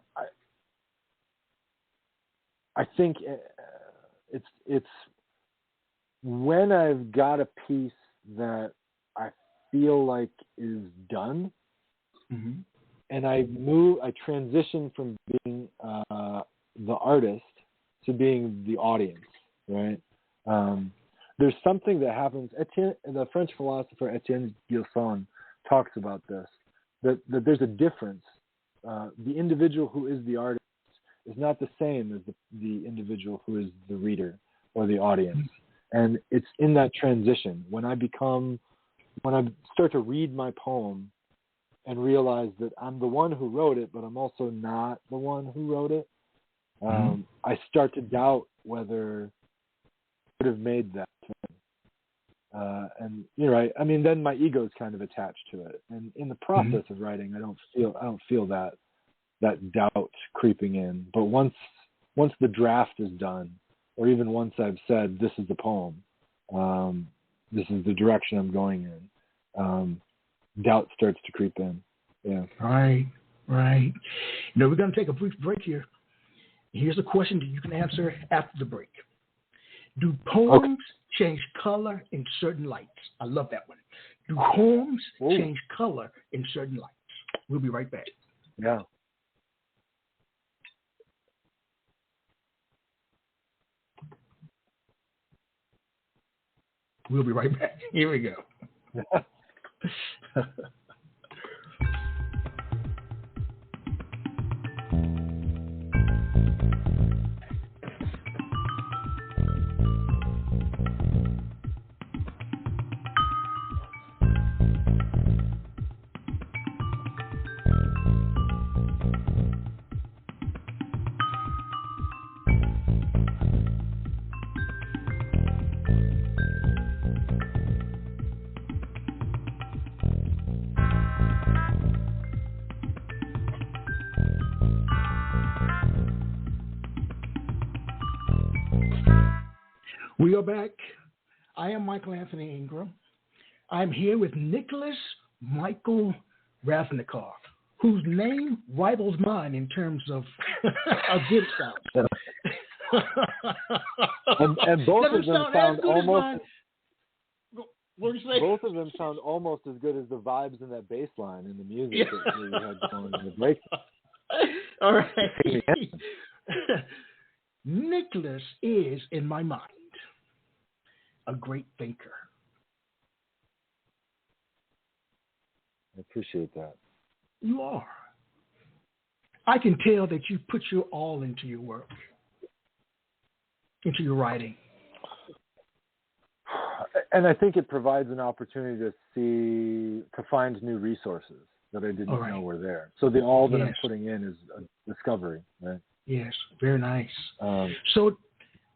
I think it's when I've got a piece that I feel like is done, and I transition from being the artist to being the audience, right? There's something that happens. The French philosopher Etienne Gilson talks about this, that there's a difference. The individual who is the artist is not the same as the individual who is the reader or the audience. And it's in that transition when I start to read my poem and realize that I'm the one who wrote it, but I'm also not the one who wrote it. I start to doubt whether I would have made that. And you're right. I mean, then my ego is kind of attached to it. And in the process of writing, I don't feel that doubt creeping in. But once the draft is done, or even once I've said, this is the poem, this is the direction I'm going in, doubt starts to creep in. Yeah. Right. We're going to take a brief break here. Here's a question that you can answer after the break. Do poems change color in certain lights? I love that one. Do poems change color in certain lights? We'll be right back. Yeah. We'll be right back. Here we go. We are back. I am Michael Anthony Ingram. I'm here with Nicholas Michael Ravnikar, whose name rivals mine in terms of how good it sounds. and both of them sound almost. Both of them sound almost as good as the vibes in that bass line in the music that we had going in the break. All right. Nicholas is, in my mind, a great thinker. I appreciate that. You are. I can tell that you put your all into your work, into your writing. And I think it provides an opportunity to find new resources that I didn't know were there. So that I'm putting in is a discovery, right? Yes, very nice. So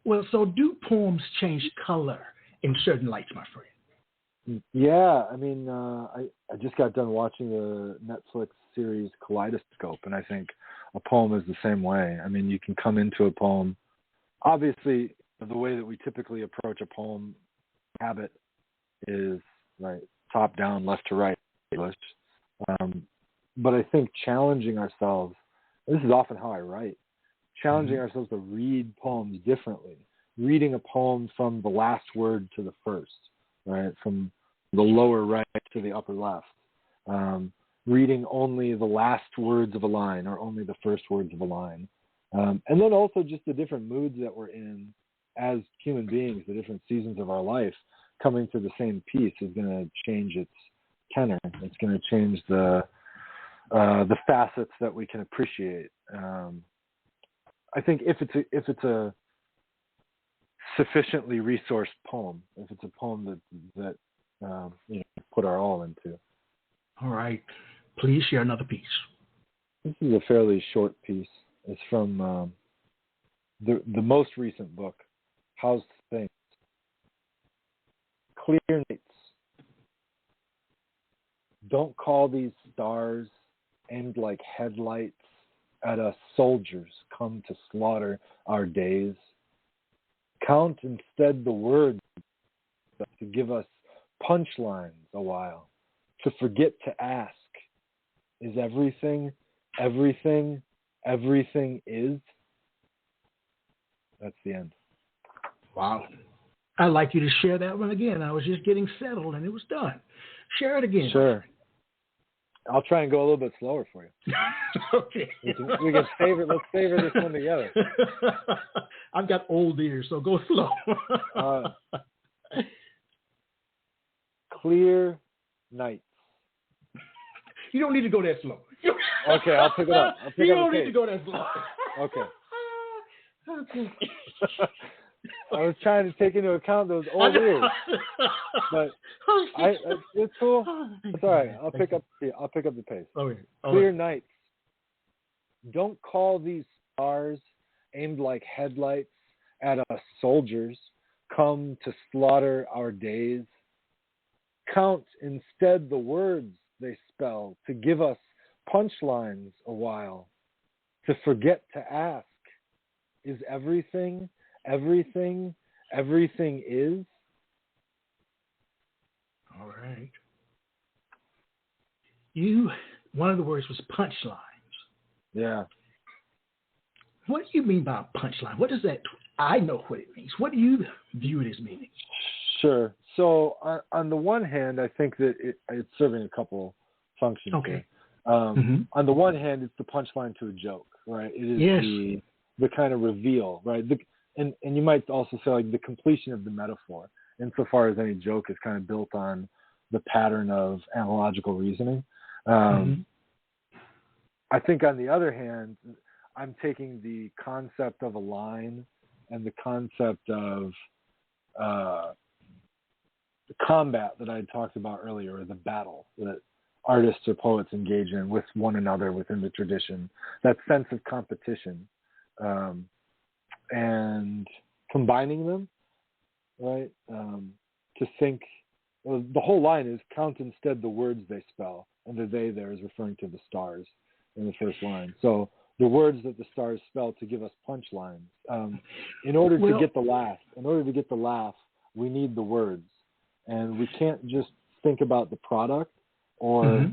do poems change color in certain lights, my friend? Yeah, I mean, I just got done watching the Netflix series Kaleidoscope, and I think a poem is the same way. I mean, you can come into a poem, obviously, the way that we typically approach a poem habit is right, top down, left to right, English. But I think challenging ourselves, this is often how I write, challenging ourselves to read poems differently, reading a poem from the last word to the first, right, from the lower right to the upper left, reading only the last words of a line or only the first words of a line. And then also just the different moods that we're in as human beings, the different seasons of our life coming to the same piece is going to change its tenor. It's going to change the facets that we can appreciate. I think if it's a sufficiently resourced poem, if it's a poem that put our all into. All right, please share another piece. This is a fairly short piece. It's from the most recent book, How's Things? Clear nights. Don't call these stars aimed like headlights at us soldiers come to slaughter our days. Count instead the words to give us punchlines a while, to forget to ask, is everything, everything, everything is? That's the end. Wow. I'd like you to share that one again. I was just getting settled and it was done. Share it again. Sure. I'll try and go a little bit slower for you. Okay. We can savor. Let's savor this one together. I've got old ears, so go slow. Clear nights. You don't need to go that slow. Okay, I'll pick it up. You don't need to go that slow. Okay. I was trying to take into account those old ears, but it's cool. It's all right. I'll pick up the pace. Okay. Clear nights. Don't call these stars aimed like headlights at us soldiers come to slaughter our days. Count instead the words they spell to give us punchlines a while, to forget to ask, is everything, everything, everything is? All right. One of the words was punchlines. Yeah. What do you mean by a punchline? What does that, I know what it means. What do you view it as meaning? Sure. So on the one hand, I think that it's serving a couple functions. Okay. On the one hand, it's the punchline to a joke, right? It is the kind of reveal, right? And you might also say like the completion of the metaphor, insofar as any joke is kind of built on the pattern of analogical reasoning. I think on the other hand, I'm taking the concept of a line and the concept of the combat that I had talked about earlier, or the battle that artists or poets engage in with one another within the tradition, that sense of competition, and combining them, right? To think, well, the whole line is count instead the words they spell, and the they there is referring to the stars in the first line. So the words that the stars spell to give us punchlines. In order to get the laugh, we need the words. And we can't just think about the product or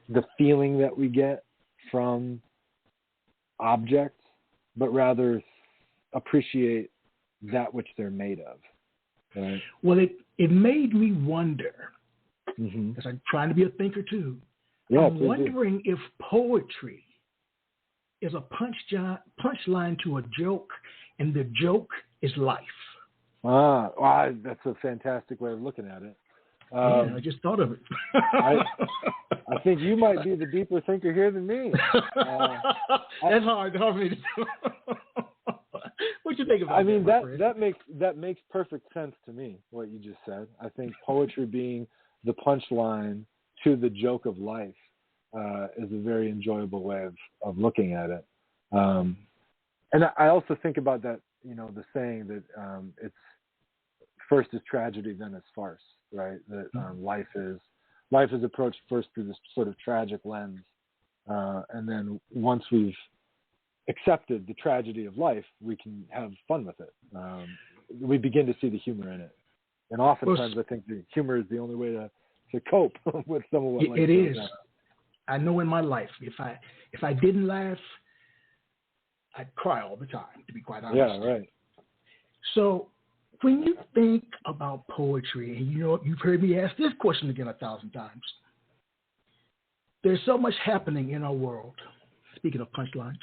the feeling that we get from objects, but rather appreciate that which they're made of. Right? Well, it made me wonder, because I'm trying to be a thinker too. Yeah, I'm wondering if poetry is a punchline to a joke, and the joke is life. That's a fantastic way of looking at it. I just thought of it. I think you might be the deeper thinker here than me. That's hard for me to do. What you think about that makes perfect sense to me, what you just said. I think poetry being the punchline to the joke of life is a very enjoyable way of looking at it. And I also think about that, the saying that it's first is tragedy, then is farce, right? That life is approached first through this sort of tragic lens, and then once we've accepted the tragedy of life, we can have fun with it. We begin to see the humor in it, and oftentimes I think the humor is the only way to cope with some of what life is. I know in my life, if I didn't laugh, I'd cry all the time, to be quite honest. Yeah, right. So when you think about poetry, and you've heard me ask this question again 1,000 times, there's so much happening in our world. Speaking of punchlines,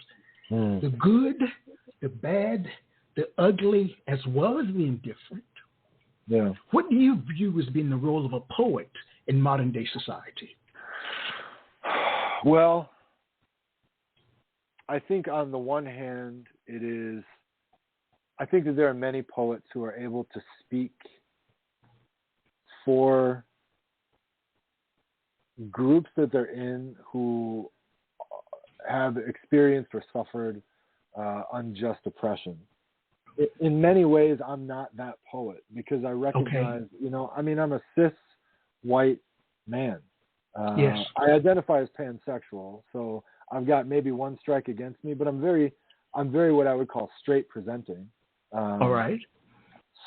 the good, the bad, the ugly, as well as the indifferent. Yeah. What do you view as being the role of a poet in modern day society? Well, I think on the one hand, I think that there are many poets who are able to speak for groups that they're in who have experienced or suffered unjust oppression. In many ways, I'm not that poet because I recognize, I'm a cis white man. Yes. I identify as pansexual, so I've got maybe one strike against me, but I'm very what I would call straight presenting. All right.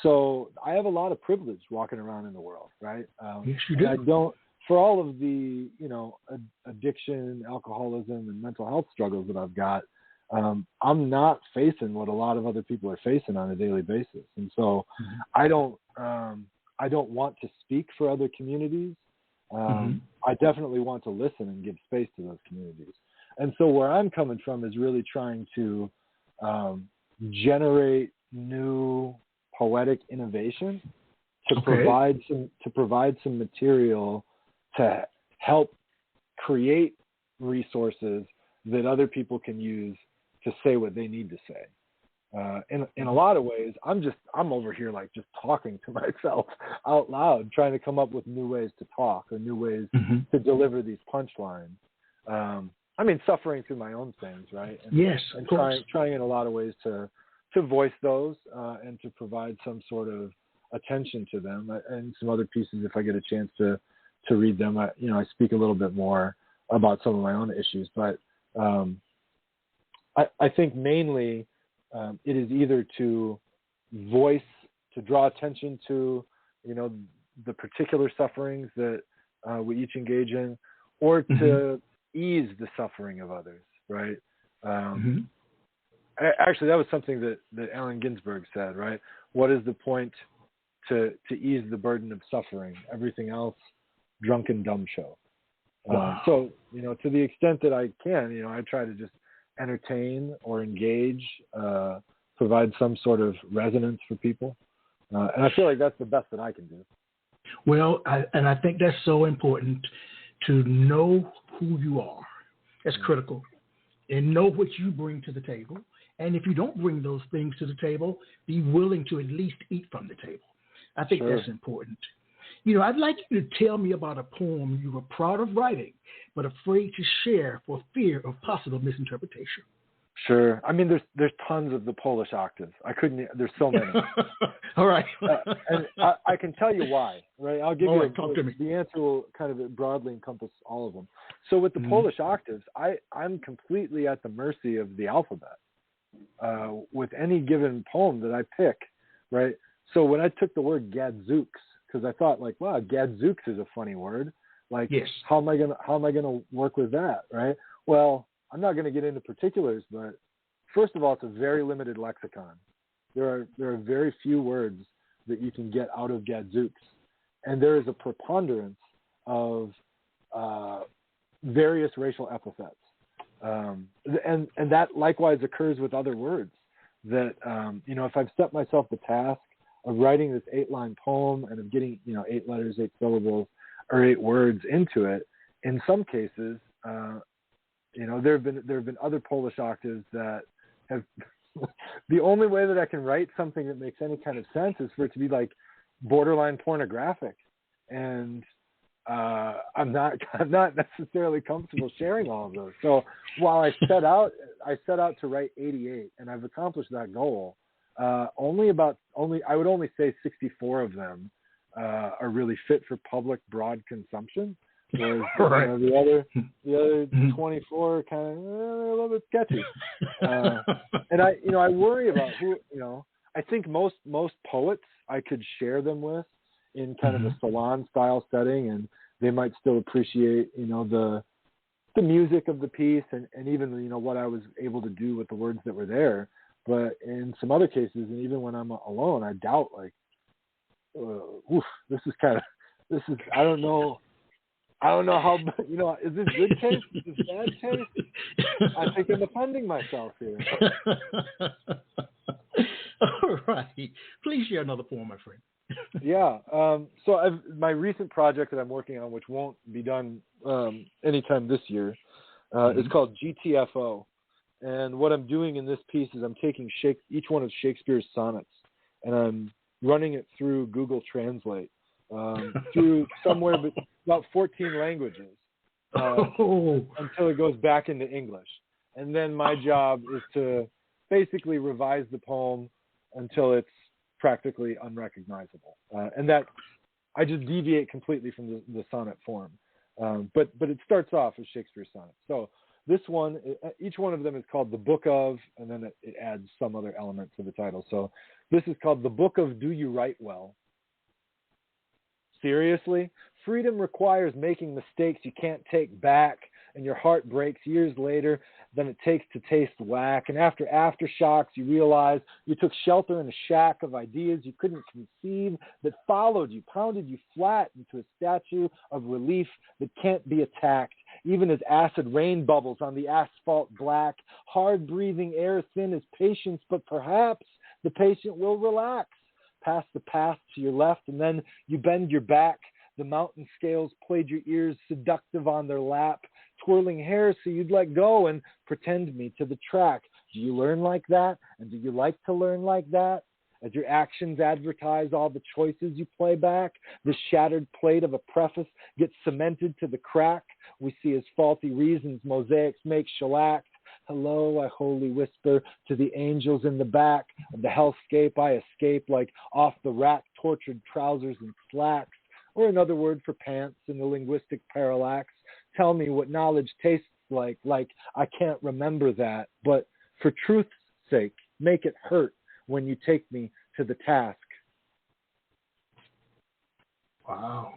So I have a lot of privilege walking around in the world, right? Yes, you do. I don't, for all of the, addiction, alcoholism, and mental health struggles that I've got, I'm not facing what a lot of other people are facing on a daily basis. And so I don't want to speak for other communities. I definitely want to listen and give space to those communities. And so where I'm coming from is really trying to generate new poetic innovation to provide some material to help create resources that other people can use to say what they need to say. In a lot of ways, I'm over here like just talking to myself out loud, trying to come up with new ways to talk or new ways to deliver these punchlines. Suffering through my own things, right? And trying in a lot of ways to voice those and to provide some sort of attention to them. And some other pieces, if I get a chance to read them, I speak a little bit more about some of my own issues. But I think mainly it is either to voice, to draw attention to, the particular sufferings that we each engage in, or to ease the suffering of others, right? Actually, that was something that Allen Ginsberg said, right? What is the point to ease the burden of suffering? Everything else, drunken dumb show. Wow. So, to the extent that I can, I try to just entertain or engage, provide some sort of resonance for people. And I feel like that's the best that I can do. Well, I think that's so important to know who you are. That's critical. And know what you bring to the table. And if you don't bring those things to the table, be willing to at least eat from the table. I think that's important. I'd like you to tell me about a poem you were proud of writing, but afraid to share for fear of possible misinterpretation. Sure. There's tons of the Polish octaves. There's so many. All right. And I can tell you why, right? I'll give talk to me. The answer will kind of broadly encompass all of them. So with the Polish octaves, I'm completely at the mercy of the alphabet with any given poem that I pick, right? So when I took the word gadzooks, because I thought like, wow, gadzooks is a funny word. Like, yes. How am I gonna work with that, right? Well, I'm not going to get into particulars, but first of all, it's a very limited lexicon. There are very few words that you can get out of gadzooks, and there is a preponderance of various racial epithets, and that likewise occurs with other words. That if I've set myself the task of writing this 8-line poem and of getting 8 letters, 8 syllables, or 8 words into it, in some cases. There have been other Polish octaves that have the only way that I can write something that makes any kind of sense is for it to be like borderline pornographic, and I'm not necessarily comfortable sharing all of those. So while I set out to write 88, and I've accomplished that goal, I would only say 64 of them are really fit for public broad consumption. Whereas the other 24 kind of a little bit sketchy, and I worry about who I think most poets I could share them with in kind of a salon style setting, and they might still appreciate the music of the piece and even what I was able to do with the words that were there. But in some other cases, and even when I'm alone, I doubt this is I don't know how, is this good taste? Is this bad taste? I think I'm offending myself here. All right. Please share another poem, my friend. Yeah. So my recent project that I'm working on, which won't be done anytime this year, is called GTFO. And what I'm doing in this piece is I'm taking each one of Shakespeare's sonnets, and I'm running it through Google Translate through somewhere about 14 languages until it goes back into English. And then my job is to basically revise the poem until it's practically unrecognizable. And that I just deviate completely from the sonnet form. But it starts off as Shakespeare's sonnet. So this one, each one of them is called The Book of, and then it adds some other element to the title. So this is called The Book of Do You Write Well? Seriously? Freedom requires making mistakes you can't take back, and your heart breaks years later than it takes to taste whack. And after aftershocks, you realize you took shelter in a shack of ideas you couldn't conceive that followed you, pounded you flat into a statue of relief that can't be attacked, even as acid rain bubbles on the asphalt black. Hard-breathing air thin as patience, but perhaps the patient will relax. Past the path to your left, and then you bend your back. The mountain scales played your ears seductive on their lap, twirling hair so you'd let go and pretend me to the track. Do you learn like that? And do you like to learn like that? As your actions advertise all the choices you play back, the shattered plate of a preface gets cemented to the crack. We see as faulty reasons mosaics make shellac. Hello, I wholly whisper to the angels in the back of the hellscape. I escape like off the rack, tortured trousers and slacks, or another word for pants in the linguistic parallax. Tell me what knowledge tastes like I can't remember that, but for truth's sake, make it hurt when you take me to the task. Wow.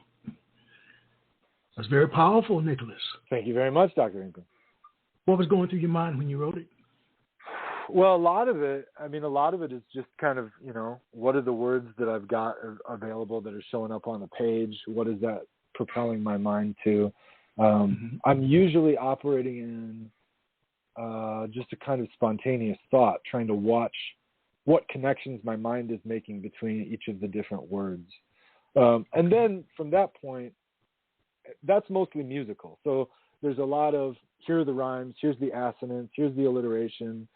That's very powerful, Nicholas. Thank you very much, Dr. Ingram. What was going through your mind when you wrote it? Well, a lot of it is just kind of, what are the words that I've got available that are showing up on the page? What is that propelling my mind to? I'm usually operating in just a kind of spontaneous thought, trying to watch what connections my mind is making between each of the different words. And then from that point, that's mostly musical. So there's a lot of, here are the rhymes, here's the assonance, here's the alliteration,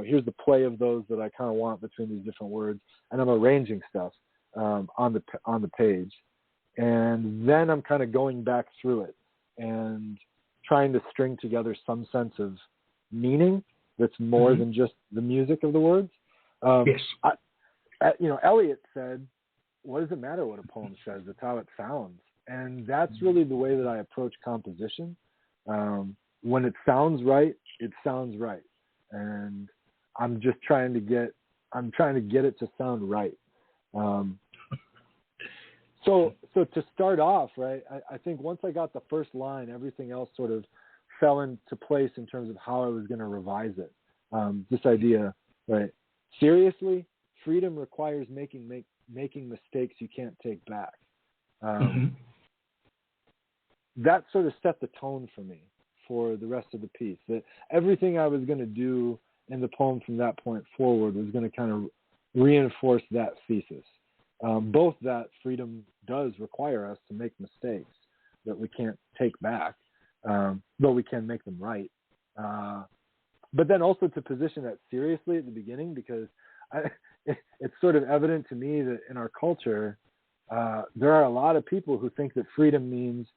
here's the play of those that I kind of want between these different words, and I'm arranging stuff on the page. And then I'm kind of going back through it and trying to string together some sense of meaning that's more than just the music of the words. Yes. Eliot said, what does it matter what a poem says? It's how it sounds. And that's really the way that I approach composition. When it sounds right, it sounds right. And I'm just trying to get it to sound right. So to start off, right, I think once I got the first line, everything else sort of fell into place in terms of how I was going to revise it. This idea, right? Seriously, freedom requires making mistakes you can't take back. That sort of set the tone for me for the rest of the piece. That everything I was going to do in the poem from that point forward was going to kind of reinforce that thesis. Both that freedom does require us to make mistakes that we can't take back, though we can make them right. But then also to position that seriously at the beginning, because it's sort of evident to me that in our culture, there are a lot of people who think that freedom means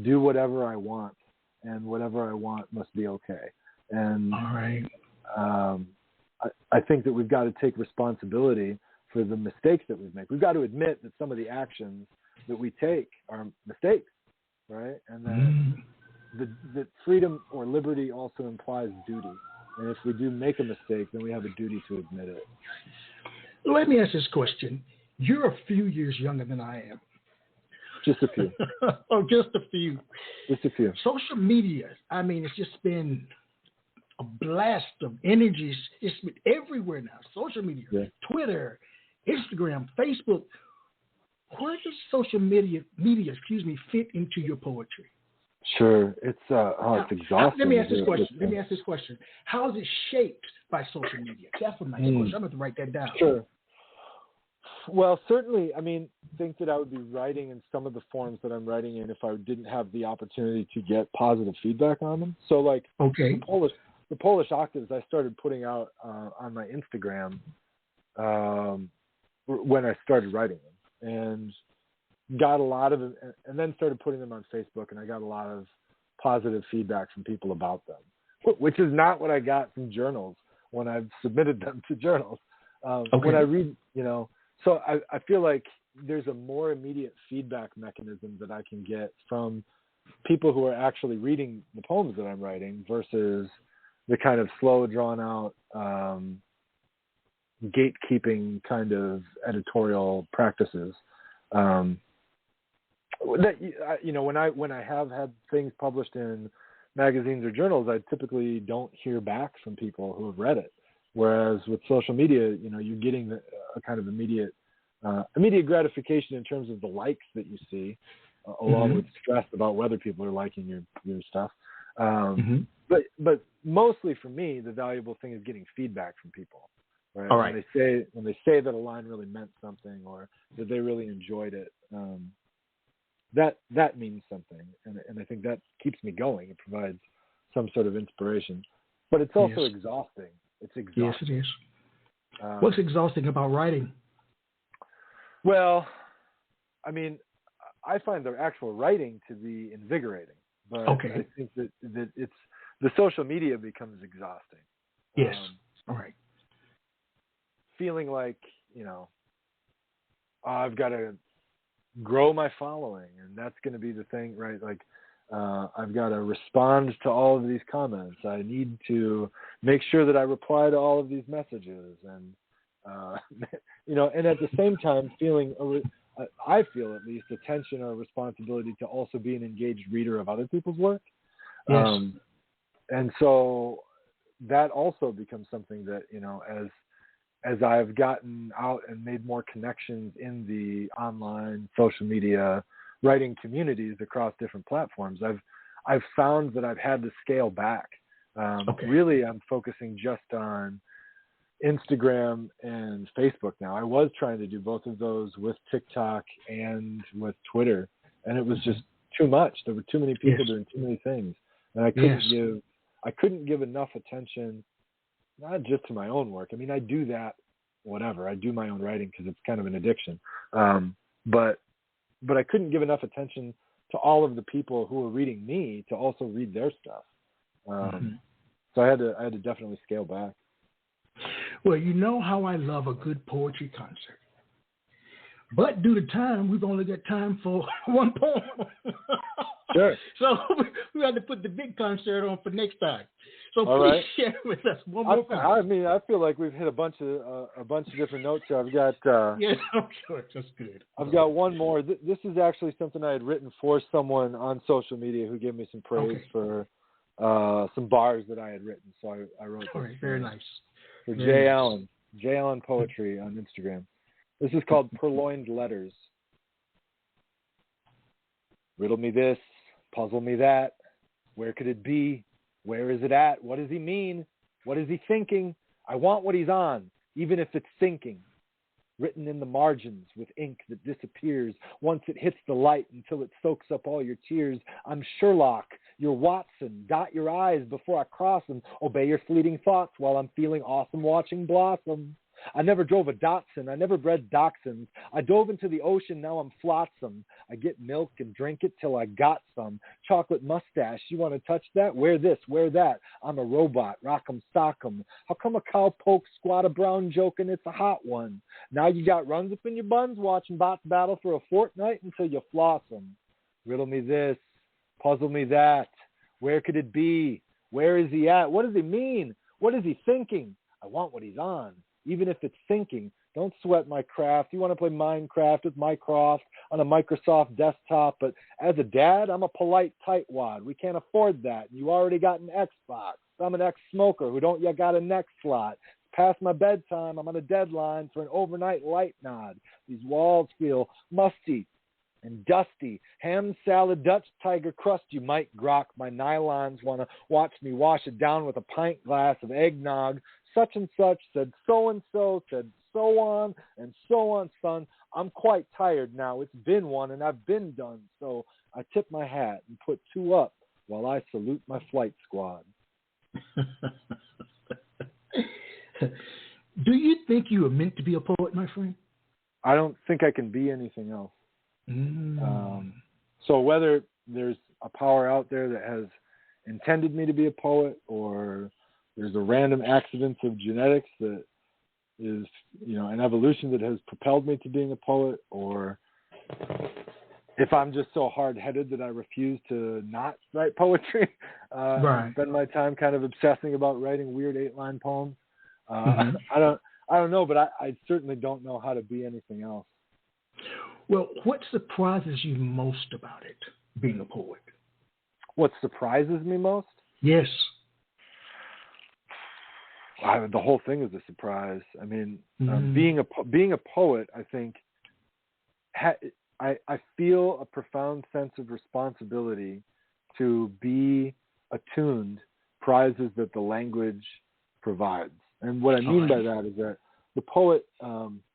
do whatever I want, and whatever I want must be okay. And all right. I think that we've got to take responsibility for the mistakes that we've made. We've got to admit that some of the actions that we take are mistakes, right? And that freedom or liberty also implies duty. And if we do make a mistake, then we have a duty to admit it. Let me ask this question. You're a few years younger than I am. Just a few. Oh, just a few. Just a few. Social media, I mean, it's just been a blast of energies. It's been everywhere now. Social media, Twitter, Instagram, Facebook. Where does social media, fit into your poetry? Sure. It's exhausting. Let me ask this question. How is it shaped by social media? That's a nice question. I'm going to write that down. Sure. Well, certainly, I mean, think that I would be writing in some of the forms that I'm writing in if I didn't have the opportunity to get positive feedback on them. So, like, Okay. the Polish octaves I started putting out on my Instagram when I started writing them, and got a lot of, and then started putting them on Facebook, and I got a lot of positive feedback from people about them, which is not what I got from journals when I've submitted them to journals. When I read, so I feel like there's a more immediate feedback mechanism that I can get from people who are actually reading the poems that I'm writing versus the kind of slow, drawn out, gatekeeping kind of editorial practices. That, when I have had things published in magazines or journals, I typically don't hear back from people who have read it. Whereas with social media, you're getting a kind of immediate gratification in terms of the likes that you see, along with stress about whether people are liking your stuff. But mostly for me, the valuable thing is getting feedback from people. Right? All right. When they say that a line really meant something or that they really enjoyed it, that means something, and I think that keeps me going. It provides some sort of inspiration, but it's also exhausting. It's exhausting. Yes, it is. What's exhausting about writing? Well, I mean, I find the actual writing to be invigorating, but I think that it's the social media becomes exhausting. Yes. All right. Feeling like, I've got to grow my following, and that's going to be the thing, right? Like, I've got to respond to all of these comments. I need to make sure that I reply to all of these messages, and and at the same time, I feel at least a tension or responsibility to also be an engaged reader of other people's work. Yes. And so that also becomes something that, as I've gotten out and made more connections in the online social media writing communities across different platforms, I've found that I've had to scale back. Really, I'm focusing just on Instagram and Facebook now. I was trying to do both of those with TikTok and with Twitter, and it was just too much. There were too many people doing too many things, and I couldn't give enough attention, not just to my own work. I mean, I do that, whatever. I do my own writing because it's kind of an addiction. But I couldn't give enough attention to all of the people who were reading me to also read their stuff. So I had to definitely scale back. Well, you know how I love a good poetry concert. But due to time, we've only got time for one poem. Sure. So we had to put the big concert on for next time. So all please right. share with us one more poem. I mean, I feel like we've hit a bunch of different notes here. I've got yes, I'm sure that's good. I've got one more. This is actually something I had written for someone on social media who gave me some praise for some bars that I had written. So I wrote. All right, very nice. For Jay Allen Poetry on Instagram. This is called Purloined Letters. Riddle me this, puzzle me that. Where could it be? Where is it at? What does he mean? What is he thinking? I want what he's on, even if it's sinking. Written in the margins with ink that disappears once it hits the light until it soaks up all your tears. I'm Sherlock, your Watson. Dot your I's before I cross them. Obey your fleeting thoughts while I'm feeling awesome watching blossom. I never drove a Datsun. I never bred dachshunds. I dove into the ocean. Now I'm flotsam. I get milk and drink it till I got some. Chocolate mustache. You want to touch that? Wear this, wear that. I'm a robot. Rock'em sock'em. How come a cowpoke squat a brown joke and it's a hot one? Now you got runs up in your buns watching bots battle for a fortnight until you floss them. Riddle me this. Puzzle me that. Where could it be? Where is he at? What does he mean? What is he thinking? I want what he's on. Even if it's sinking, don't sweat my craft. You want to play Minecraft with Mycroft on a Microsoft desktop, but as a dad, I'm a polite tightwad. We can't afford that. You already got an Xbox. I'm an ex-smoker who don't yet got a neck slot. It's past my bedtime. I'm on a deadline for an overnight light nod. These walls feel musty and dusty. Ham salad, Dutch tiger crust, you might grok. My nylons want to watch me wash it down with a pint glass of eggnog. Such and such said so-and-so, said so on and so on, son. I'm quite tired now. It's been one, and I've been done. So I tip my hat and put 2 up while I salute my flight squad. Do you think you were meant to be a poet, my friend? I don't think I can be anything else. So whether there's a power out there that has intended me to be a poet, or there's a random accident of genetics that is, an evolution that has propelled me to being a poet, or if I'm just so hard-headed that I refuse to not write poetry, and spend my time kind of obsessing about writing weird 8-line poems. I don't know, but I certainly don't know how to be anything else. Well, what surprises you most about it, being a poet? What surprises me most? Yes. The whole thing is a surprise. I mean, being a poet, I think, I feel a profound sense of responsibility to be attuned prizes that the language provides. And what I mean by that is that the poet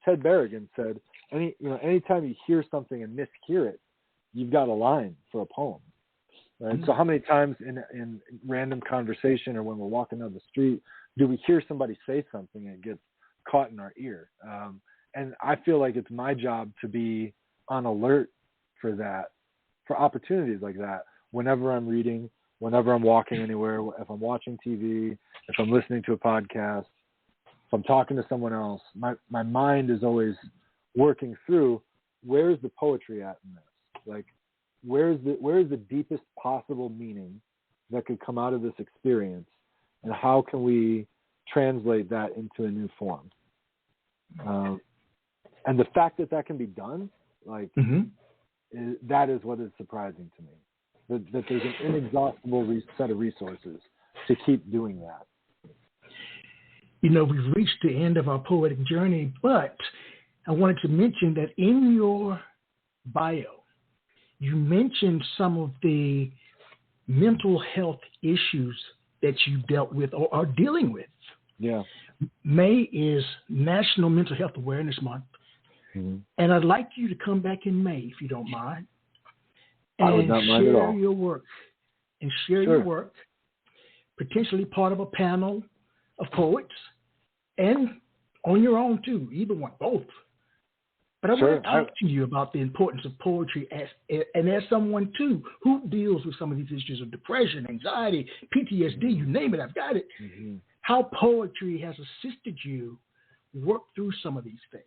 Ted Berrigan said, anytime you hear something and mishear it, you've got a line for a poem. Right? So how many times in random conversation or when we're walking down the street do we hear somebody say something and it gets caught in our ear? And I feel like it's my job to be on alert for that, for opportunities like that, whenever I'm reading, whenever I'm walking anywhere, if I'm watching TV, if I'm listening to a podcast, if I'm talking to someone else, my mind is always working through, where's the poetry at in this? Like, where's the deepest possible meaning that could come out of this experience, and how can we translate that into a new form? And the fact that can be done, that is what is surprising to me. That there's an inexhaustible set of resources to keep doing that. We've reached the end of our poetic journey, but I wanted to mention that in your bio, you mentioned some of the mental health issues that you dealt with or are dealing with. Yeah. May is National Mental Health Awareness Month. And I'd like you to come back in May, if you don't mind. And I would not mind at all. Share your work. And share your work, potentially part of a panel of poets, and on your own too, either one, both. But I want to talk to you about the importance of poetry as someone too who deals with some of these issues of depression, anxiety, PTSD, you name it, I've got it. How poetry has assisted you work through some of these things.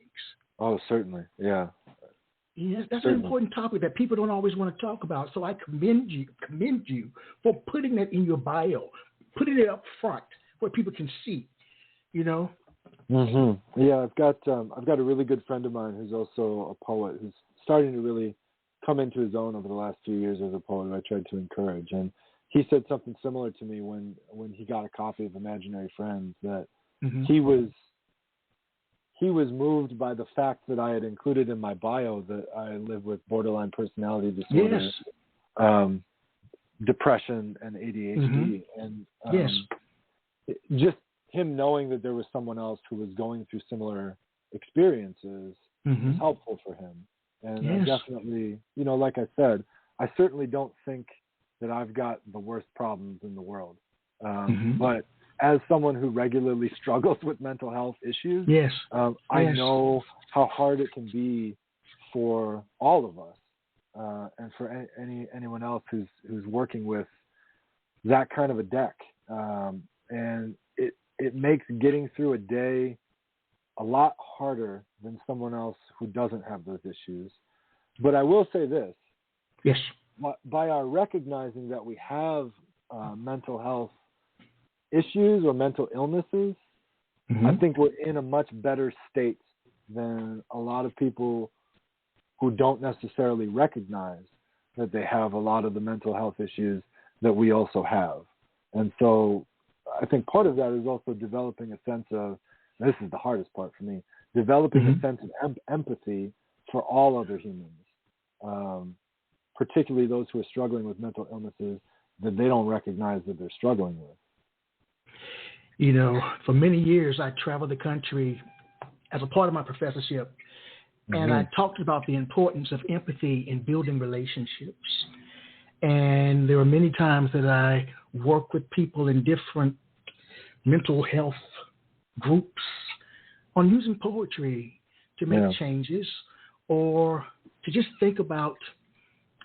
Oh, certainly, yeah. Yes, that's an important topic that people don't always want to talk about. So I commend you for putting that in your bio, putting it up front where people can see. Yeah, I've got a really good friend of mine who's also a poet who's starting to really come into his own over the last few years as a poet. I tried to encourage, and he said something similar to me when he got a copy of Imaginary Friends, that he was moved by the fact that I had included in my bio that I live with borderline personality disorder, depression, and ADHD, and just him knowing that there was someone else who was going through similar experiences was helpful for him. And I definitely, like I said, I certainly don't think that I've got the worst problems in the world. But as someone who regularly struggles with mental health issues, I know how hard it can be for all of us, and for anyone else who's working with that kind of a deck. And it makes getting through a day a lot harder than someone else who doesn't have those issues. But I will say this. Yes. By our recognizing that we have mental health issues or mental illnesses, I think we're in a much better state than a lot of people who don't necessarily recognize that they have a lot of the mental health issues that we also have. And so I think part of that is also developing a sense of, this is the hardest part for me, developing a sense of empathy for all other humans, particularly those who are struggling with mental illnesses that they don't recognize that they're struggling with. For many years I traveled the country as a part of my professorship, and I talked about the importance of empathy in building relationships. And there were many times that I worked with people in different mental health groups on using poetry to make changes, or to just think about,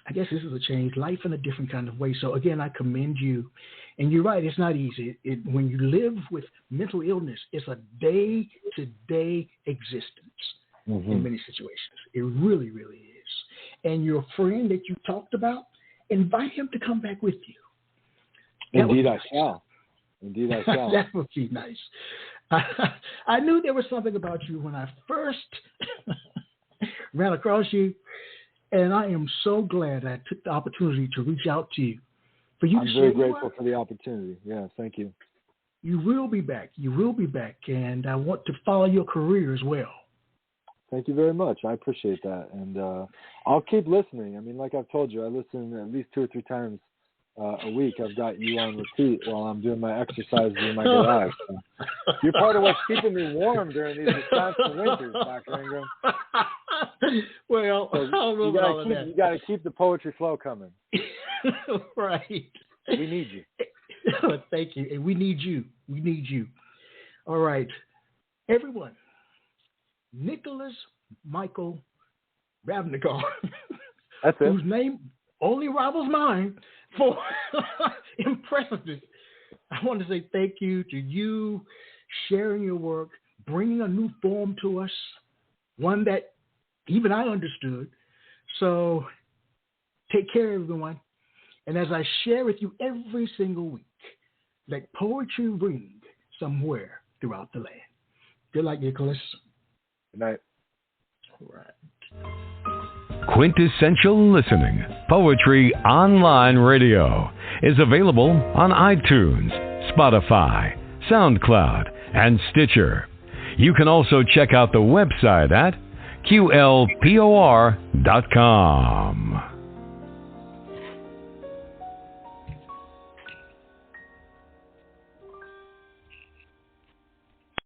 I guess this is a change, life in a different kind of way. So again, I commend you. And you're right, it's not easy. When you live with mental illness, it's a day-to-day existence in many situations. It really, really is. And your friend that you talked about, invite him to come back with you. Indeed, I shall. Indeed, I shall. That would be nice. I knew there was something about you when I first ran across you, and I am so glad I took the opportunity to reach out to you. I'm very grateful for the opportunity. Yeah, thank you. You will be back. You will be back, and I want to follow your career as well. Thank you very much. I appreciate that, and I'll keep listening. I mean, like I've told you, I listen at least 2 or 3 times a week. I've got you on repeat while I'm doing my exercises in my garage. So you're part of what's keeping me warm during these Wisconsin winters, Dr. Ingram. Well, so you got to keep the poetry flow coming. Right. We need you. Thank you. And we need you. We need you. All right. Everyone, Nicholas Michael Ravnikar, that's it, whose name only rivals mine for impressiveness. I want to say thank you to you sharing your work, bringing a new form to us, one that even I understood. So take care, everyone. And as I share with you every single week, let poetry ring somewhere throughout the land. Good night, Nicholas. Good night. All right. Quintessential Listening, Poetry Online Radio, is available on iTunes, Spotify, SoundCloud, and Stitcher. You can also check out the website at qlpor.com.